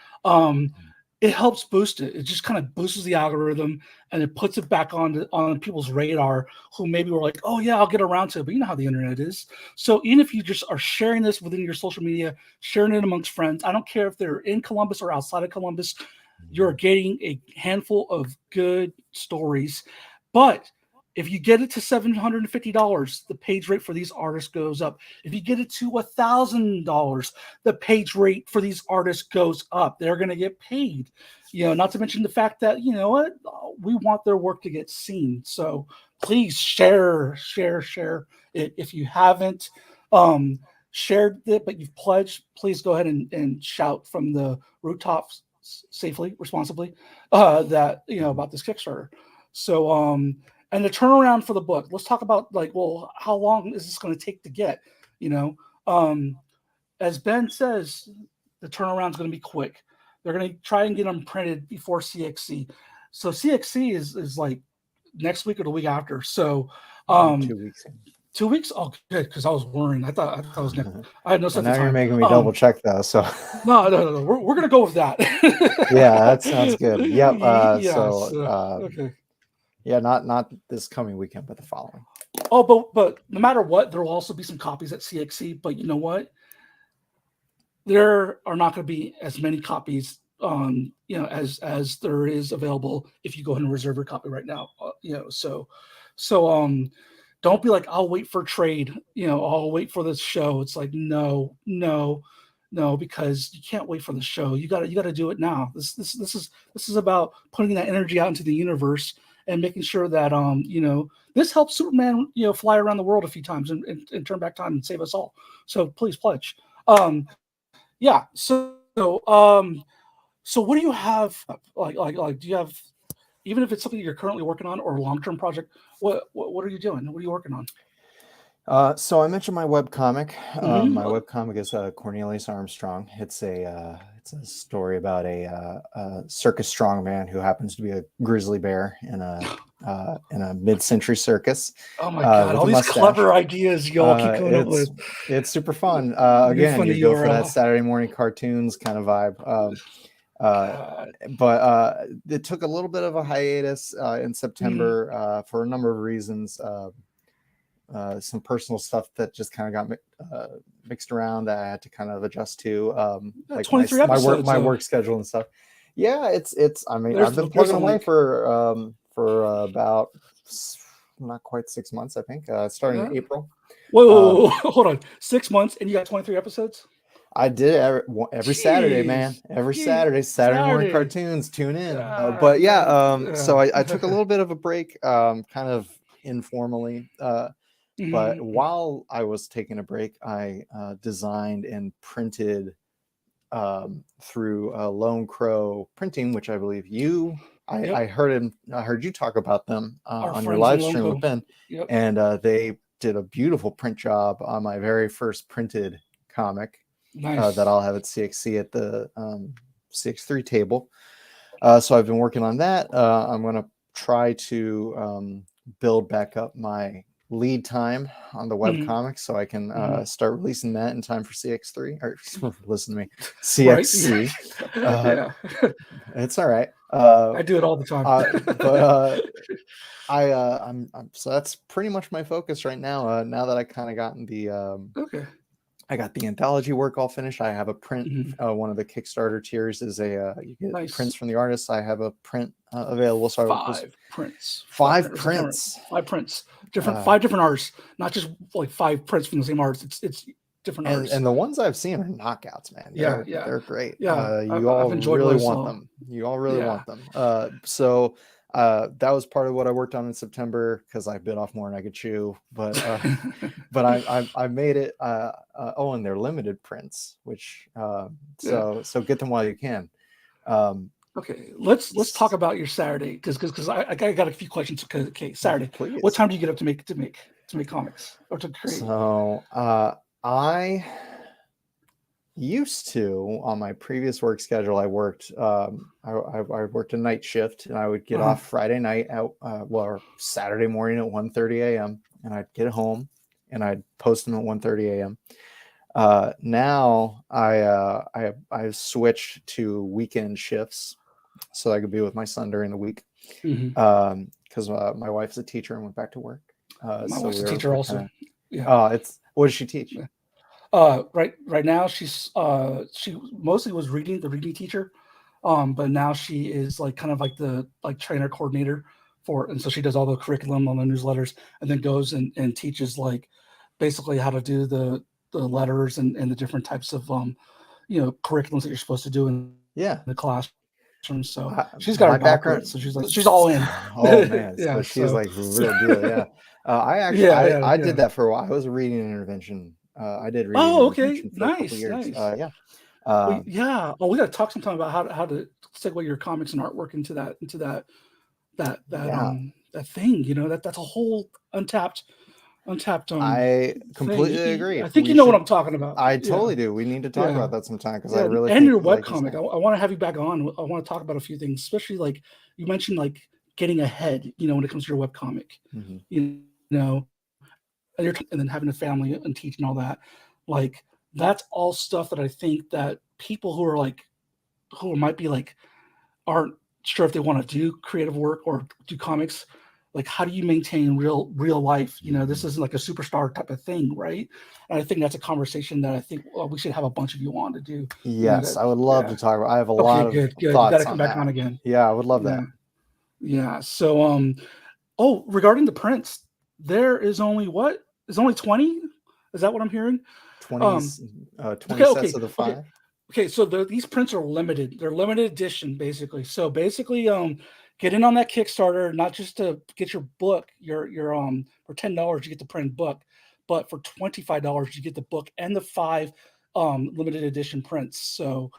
It helps boost it. It just kind of boosts the algorithm, and it puts it back on people's radar who maybe were like, oh yeah, I'll get around to it. But you know how the internet is. So even if you just are sharing this within your social media, sharing it amongst friends, I don't care if they're in Columbus or outside of Columbus, you're getting a handful of good stories. But if you get it to $750, the page rate for these artists goes up. If you get it to $1,000, the page rate for these artists goes up. They're going to get paid. Not to mention the fact that, you know what, we want their work to get seen. So please share it. If you haven't shared it, but you've pledged, please go ahead and shout from the rooftops safely, responsibly, that, about this Kickstarter. So, and the turnaround for the book, let's talk about like, well, how long is this going to take to get, as Ben says, the turnaround is going to be quick. They're going to try and get them printed before CXC. So CXC is like next week or the week after. So, 2 weeks. 2 weeks? Oh, good, because I was worrying. I thought it was next. I had no sense of Now time. you're making me double check though. So no. We're gonna go with that. Yeah, that sounds good. Yep. Okay. Yeah, not this coming weekend, but the following. Oh, but no matter what, there will also be some copies at CXC. But you know what? There are not going to be as many copies, as there is available if you go ahead and reserve your copy right now. So don't be like, I'll wait for trade. I'll wait for this show. It's like, no, because you can't wait for the show. You got to do it now. This is about putting that energy out into the universe and making sure that this helps Superman fly around the world a few times and turn back time and save us all. So please pledge. Yeah. So what do you have? Like, do you have, even if it's something you're currently working on or a long-term project, what are you doing? What are you working on? So I mentioned my webcomic. My webcomic is Cornelius Armstrong. It's a story about a circus strongman who happens to be a grizzly bear in a mid-century circus. Oh my God! All these clever ideas y'all keep coming up with. It's super fun. Again, you go for that Saturday morning cartoons kind of vibe. But it took a little bit of a hiatus in September for a number of reasons. Some personal stuff that just kind of got mixed around that I had to kind of adjust to, like 23 episodes, my work schedule and stuff. Yeah, it's. I mean, I've been plugging away for about not quite 6 months. I think starting in April. Whoa, hold on, 6 months, and you got 23 episodes. I did every Saturday, man. Every Saturday morning cartoons. Tune in. But yeah, so I took a little bit of a break, kind of informally. But while I was taking a break, I designed and printed through Lone Crow Printing, which I believe I heard you talk about them on your live stream with Ben, and they did a beautiful print job on my very first printed comic. Nice. That I'll have at CXC at the CX3 table. So I've been working on that. I'm going to try to build back up my lead time on the webcomic so I can start releasing that in time for CX3. Or listen to me, CXC. Yeah. It's all right. I do it all the time. I'm so that's pretty much my focus right now. Now that I kind of gotten the I got the anthology work all finished. I have a print. One of the Kickstarter tiers is you get prints from the artists. I have a print available. So five prints. Five prints. Five different artists, not just like 5 prints from the same artist. It's different artists. And the ones I've seen are knockouts, man. They're great. Yeah, you all really want them. You all really want them. So that was part of what I worked on in September because I bit off more than I could chew. But I made it. And they're limited prints, which so get them while you can. Okay, let's talk about your Saturday because I got a few questions. Okay, Saturday. Please. What time do you get up to make comics or to create? So used to, on my previous work schedule, I worked I worked a night shift, and I would get off Friday night at or Saturday morning at 1:30 a.m. and I'd get home and I'd post them at 1:30 a.m. Now I've switched to weekend shifts so I could be with my son during the week. Because my wife's a teacher and went back to work. My so wife's a we're teacher also. kinda, Yeah. what does she teach? Right now she's she mostly was the reading teacher, but now she is like kind of like the trainer coordinator and so she does all the curriculum on the newsletters, and then goes and teaches like basically how to do the letters and the different types of curriculums that you're supposed to do in the classroom. So she's got my her doctorate, background. so she's all in. Oh man, Yeah, so she's so like the real deal. Yeah. I yeah. did that for a while. I was a reading intervention. I did reading Oh, okay, intervention for a couple years. nice. Yeah. Well, yeah. Oh, we got to talk sometime about how to segue your comics and artwork into that that thing. That's a whole untapped. I completely thing. agree. I think you know what I'm talking about. I totally do. We need to talk about that sometime, because I really and think, your like webcomic. I want to have you back on. I want to talk about a few things, especially like you mentioned, like getting ahead. When it comes to your webcomic, and then having a family and teaching all that. Like that's all stuff that I think that people who might be like aren't sure if they want to do creative work or do comics. Like, how do you maintain real life? This isn't like a superstar type of thing, right? And I think that's a conversation that I think we should have a bunch of you on to do. Yes, I would love to talk about. I have a lot of good. You thoughts got to come on back that. on again. Yeah, I would love that. Yeah. So, regarding the prints, there is only 20. Is that what I'm hearing? 20 sets of the 5. Okay, so these prints are limited. They're limited edition, basically. So basically, get in on that Kickstarter, not just to get your book, your for $10 you get the print book, but for $25 you get the book and the 5 limited edition prints. So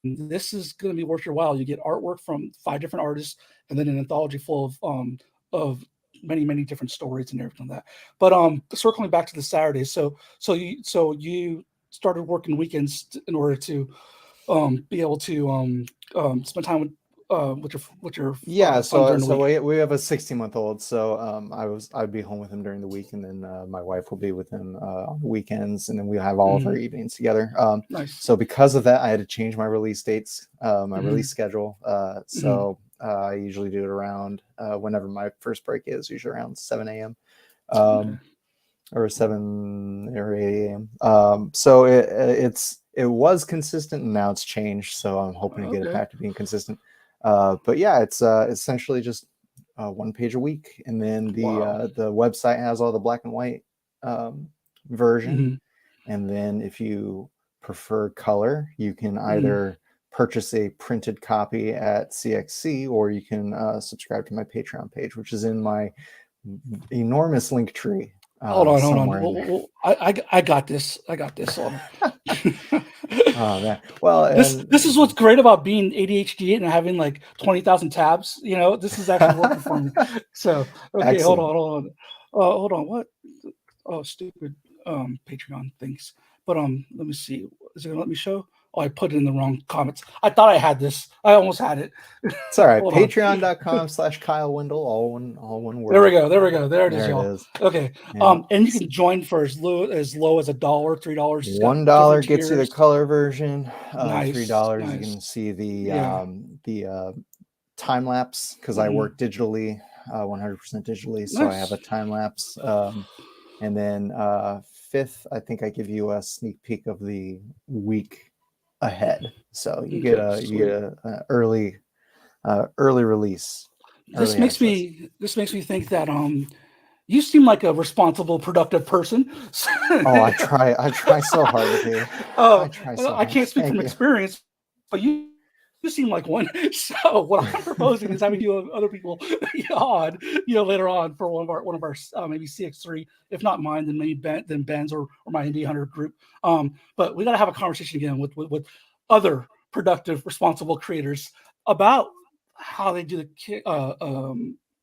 this is going to be worth your while. You get artwork from 5 different artists, and then an anthology full of many different stories and everything like that. But circling back to the Saturdays, so you started working weekends in order to be able to spend time with your son during the week. We have a 16-month-old, so I'd be home with him during the week, and then my wife will be with him on the weekends, and then we have all of our evenings together. Nice. So because of that, I had to change my release dates, my release schedule. I usually do it around whenever my first break is, usually around 7 a.m. Or 7 or 8 a.m. So it was consistent, and now it's changed. So I'm hoping to get it back to being consistent. But yeah, it's essentially just 1 page a week, and then the website has all the black and white version. And then if you prefer color, you can either purchase a printed copy at CXC, or you can subscribe to my Patreon page, which is in my enormous link tree. Hold on. Well, I got this. Hold on. Oh man. Well, this is what's great about being ADHD and having like 20,000 tabs. This is actually working for me. So okay, excellent. Hold on. What? Oh, stupid Patreon things. But let me see. Is it gonna let me show? Oh, I put it in the wrong comments. I thought I had this. I almost had it. It's all right. Patreon.com/Kyle Wendell, all one word. There we go. There it is, y'all. It is. Okay. Yeah. And you can join for as low as $1, $3. $1 gets you the color version. Nice, $3 you can see the time lapse, because I work digitally, 100% digitally, so I have a time lapse. And then $5, I think I give you a sneak peek of the week ahead, so you get a early release. This makes me think that you seem like a responsible, productive person. I try so hard to be. I can't speak from experience, but you seem like one. So what I'm proposing is having you other people on, later on for one of our maybe CX3, if not mine, then maybe Ben's or my Indie Hunter group. But we got to have a conversation again with other productive, responsible creators about how they do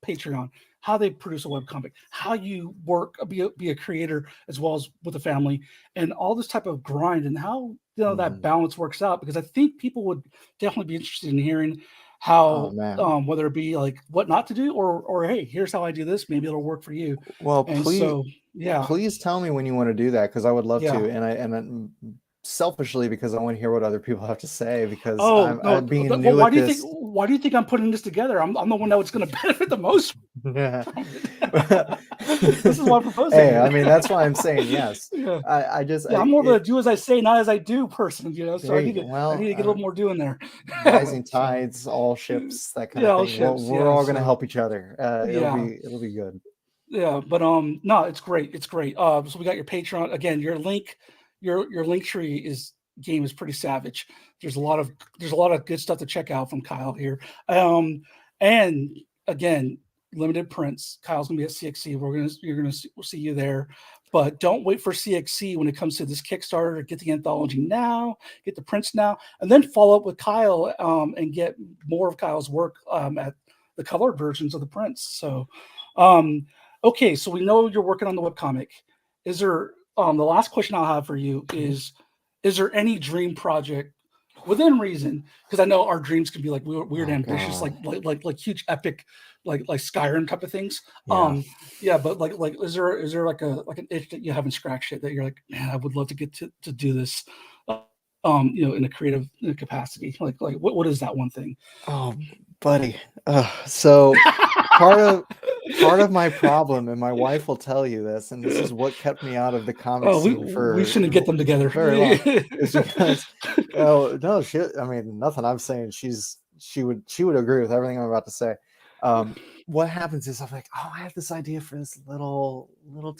Patreon, how they produce a webcomic, how you work, be a creator as well as with a family, and all this type of grind, and how that balance works out. Because I think people would definitely be interested in hearing how, whether it be like what not to do, or hey, here's how I do this. Maybe it'll work for you. Well, and please, so, yeah, please tell me when you want to do that, because I would love Yeah. to. And selfishly, because I want to hear what other people have to say, because no, I'm being well, new why at do you this. think? Why do you think I'm putting this together? I'm the one that's going to benefit the most. Yeah. This is why I'm proposing. Hey, I mean, that's why I'm saying yes. Yeah. I'm more of a do as I say, not as I do person. So I need to get a little more doing there. Rising tides, all ships, that kind of thing. We're all going to help each other. It'll be good. Yeah, but no, it's great. It's great. So we got your Patreon again. Your link tree game is pretty savage. There's a lot of good stuff to check out from Kyle here. And again, limited prints. Kyle's gonna be at CXC. We'll see you there. But don't wait for CXC when it comes to this Kickstarter. Get the anthology now, get the prints now, and then follow up with Kyle and get more of Kyle's work at the colored versions of the prints. So okay, so we know you're working on the webcomic. Is there the last question I'll have for you is there any dream project within reason? Because I know our dreams can be like weird, ambitious, like huge epic, like Skyrim type of things. But like is there like an itch that you haven't scratched yet that you're like, man, I would love to get to do this, in a creative capacity? Like what is that one thing? Oh, buddy. So part of my problem, and my wife will tell you this, and this is what kept me out of the comic scene we shouldn't get them together very long. Is because no shit. I mean, nothing I'm saying. She would agree with everything I'm about to say. What happens is I'm like, oh, I have this idea for this little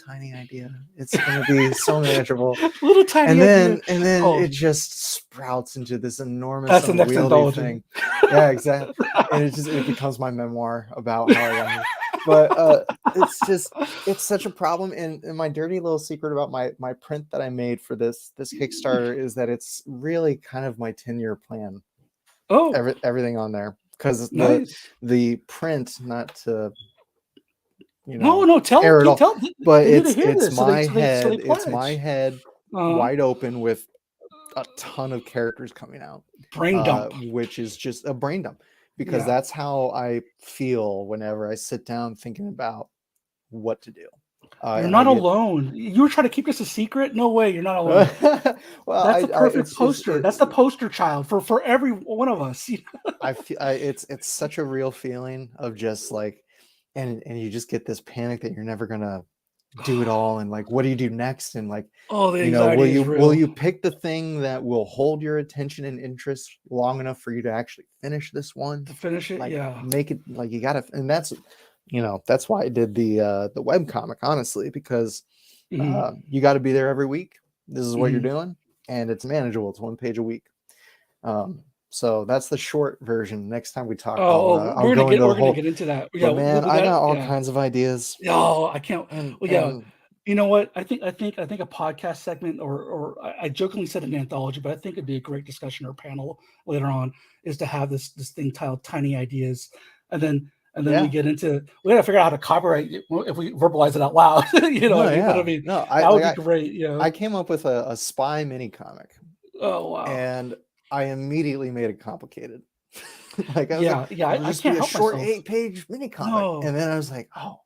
tiny idea. It's gonna be so manageable. Little tiny idea. And then it just sprouts into this enormous That's the next unwieldy anthology thing. Yeah, exactly. And it becomes my memoir about how I got here. But it's such a problem. And my dirty little secret about my print that I made for this Kickstarter is that it's really kind of my 10-year plan. Oh, everything on there. Because the print, not to tell, but it's my head. It's my head wide open with a ton of characters coming out. Brain dump, which is just a brain dump, because that's how I feel whenever I sit down thinking about what to do. You're not alone. You were trying to keep this a secret? No way, you're not alone. Well, that's the perfect poster. That's the poster child for every one of us. I feel it's such a real feeling of just like, and you just get this panic that you're never gonna do it all, and like, what do you do next? And like, the anxiety will you pick the thing that will hold your attention and interest long enough for you to actually finish this one? To finish it, like, make it like you gotta, and that's. That's why I did the webcomic, honestly, because you got to be there every week. This is what you're doing, and it's manageable. It's 1 page a week. So that's the short version. Next time we talk, we're gonna get into that. Yeah, man, I got all kinds of ideas. Oh, I can't. You know what? I think a podcast segment, or I jokingly said an anthology, but I think it'd be a great discussion or panel later on, is to have this thing titled "Tiny Ideas," and then we get into, we gotta figure out how to copyright it if we verbalize it out loud. That would be great. I came up with a spy mini comic. Oh wow! And I immediately made it complicated. I can't help short myself. 8-page mini comic, and then I was like, oh,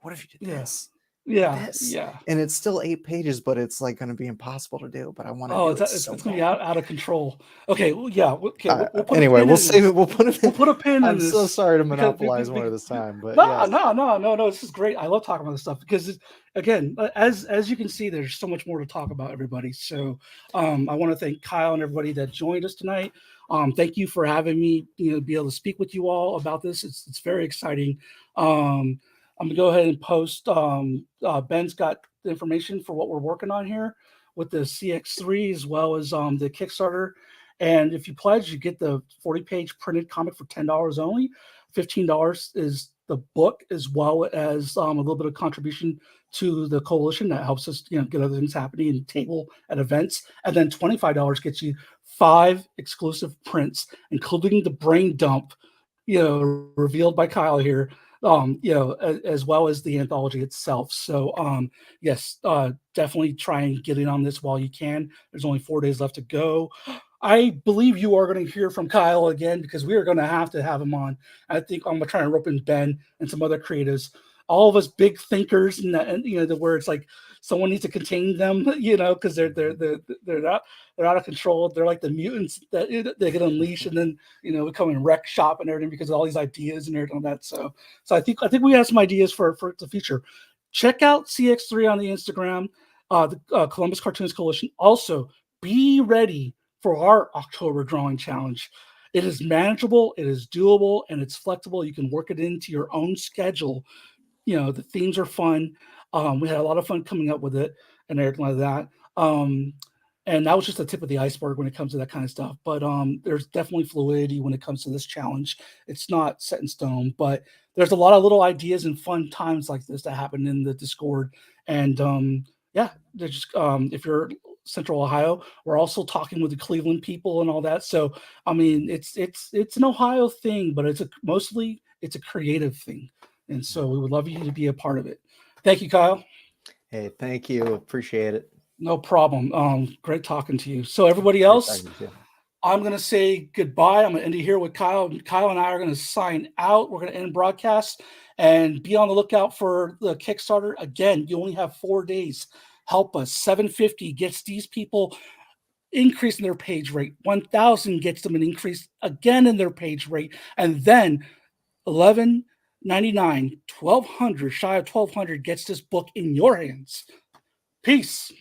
what if you did this? And it's still 8 pages, but it's like going to be impossible to do. But I want to. It's going to be out of control. Okay, we'll put anyway, we'll save it. We'll put a pin. I'm so sorry to monopolize one of this time, but no, this is great. I love talking about this stuff because, again, as you can see, there's so much more to talk about, everybody. So, I want to thank Kyle and everybody that joined us tonight. Thank you for having me, be able to speak with you all about this. It's very exciting. I'm gonna go ahead and post. Ben's got the information for what we're working on here with the CX3 as well as the Kickstarter. And if you pledge, you get the 40-page printed comic for $10 only. $15 is the book, as well as a little bit of contribution to the coalition that helps us, get other things happening and table at events. And then $25 gets you 5 exclusive prints, including the brain dump, revealed by Kyle here. as well as the anthology itself. So yes, definitely try and get in on this while you can. There's only 4 days left to go. I believe you are going to hear from Kyle again, because we are going to have him on. I think I'm going to try and rope in Ben and some other creatives, all of us big thinkers, and where it's like someone needs to contain them, because they're out of control. They're like the mutants that they get unleashed and then become in wreck shop and everything because of all these ideas and everything like that. So I think we have some ideas for the future. Check out CX3 on the Instagram, the Columbus Cartoonist Coalition. Also, be ready for our October drawing challenge. It is manageable, it is doable, and it's flexible. You can work it into your own schedule. The themes are fun. We had a lot of fun coming up with it and everything like that. And that was just the tip of the iceberg when it comes to that kind of stuff. But there's definitely fluidity when it comes to this challenge. It's not set in stone, but there's a lot of little ideas and fun times like this that happen in the Discord. And yeah, they're just if you're Central Ohio, we're also talking with the Cleveland people and all that. So I mean, it's an Ohio thing, but mostly it's a creative thing. And so we would love you to be a part of it. Thank you, Kyle. Hey, thank you. Appreciate it. No problem. Great talking to you. So everybody else, I'm going to say goodbye. I'm going to end it here with Kyle. Kyle and I are going to sign out. We're going to end broadcast and be on the lookout for the Kickstarter. Again, you only have 4 days. Help us. 750 gets these people increase in their page rate. 1,000 gets them an increase again in their page rate. And then 1199, 1,200, shy of 1,200 gets this book in your hands. Peace.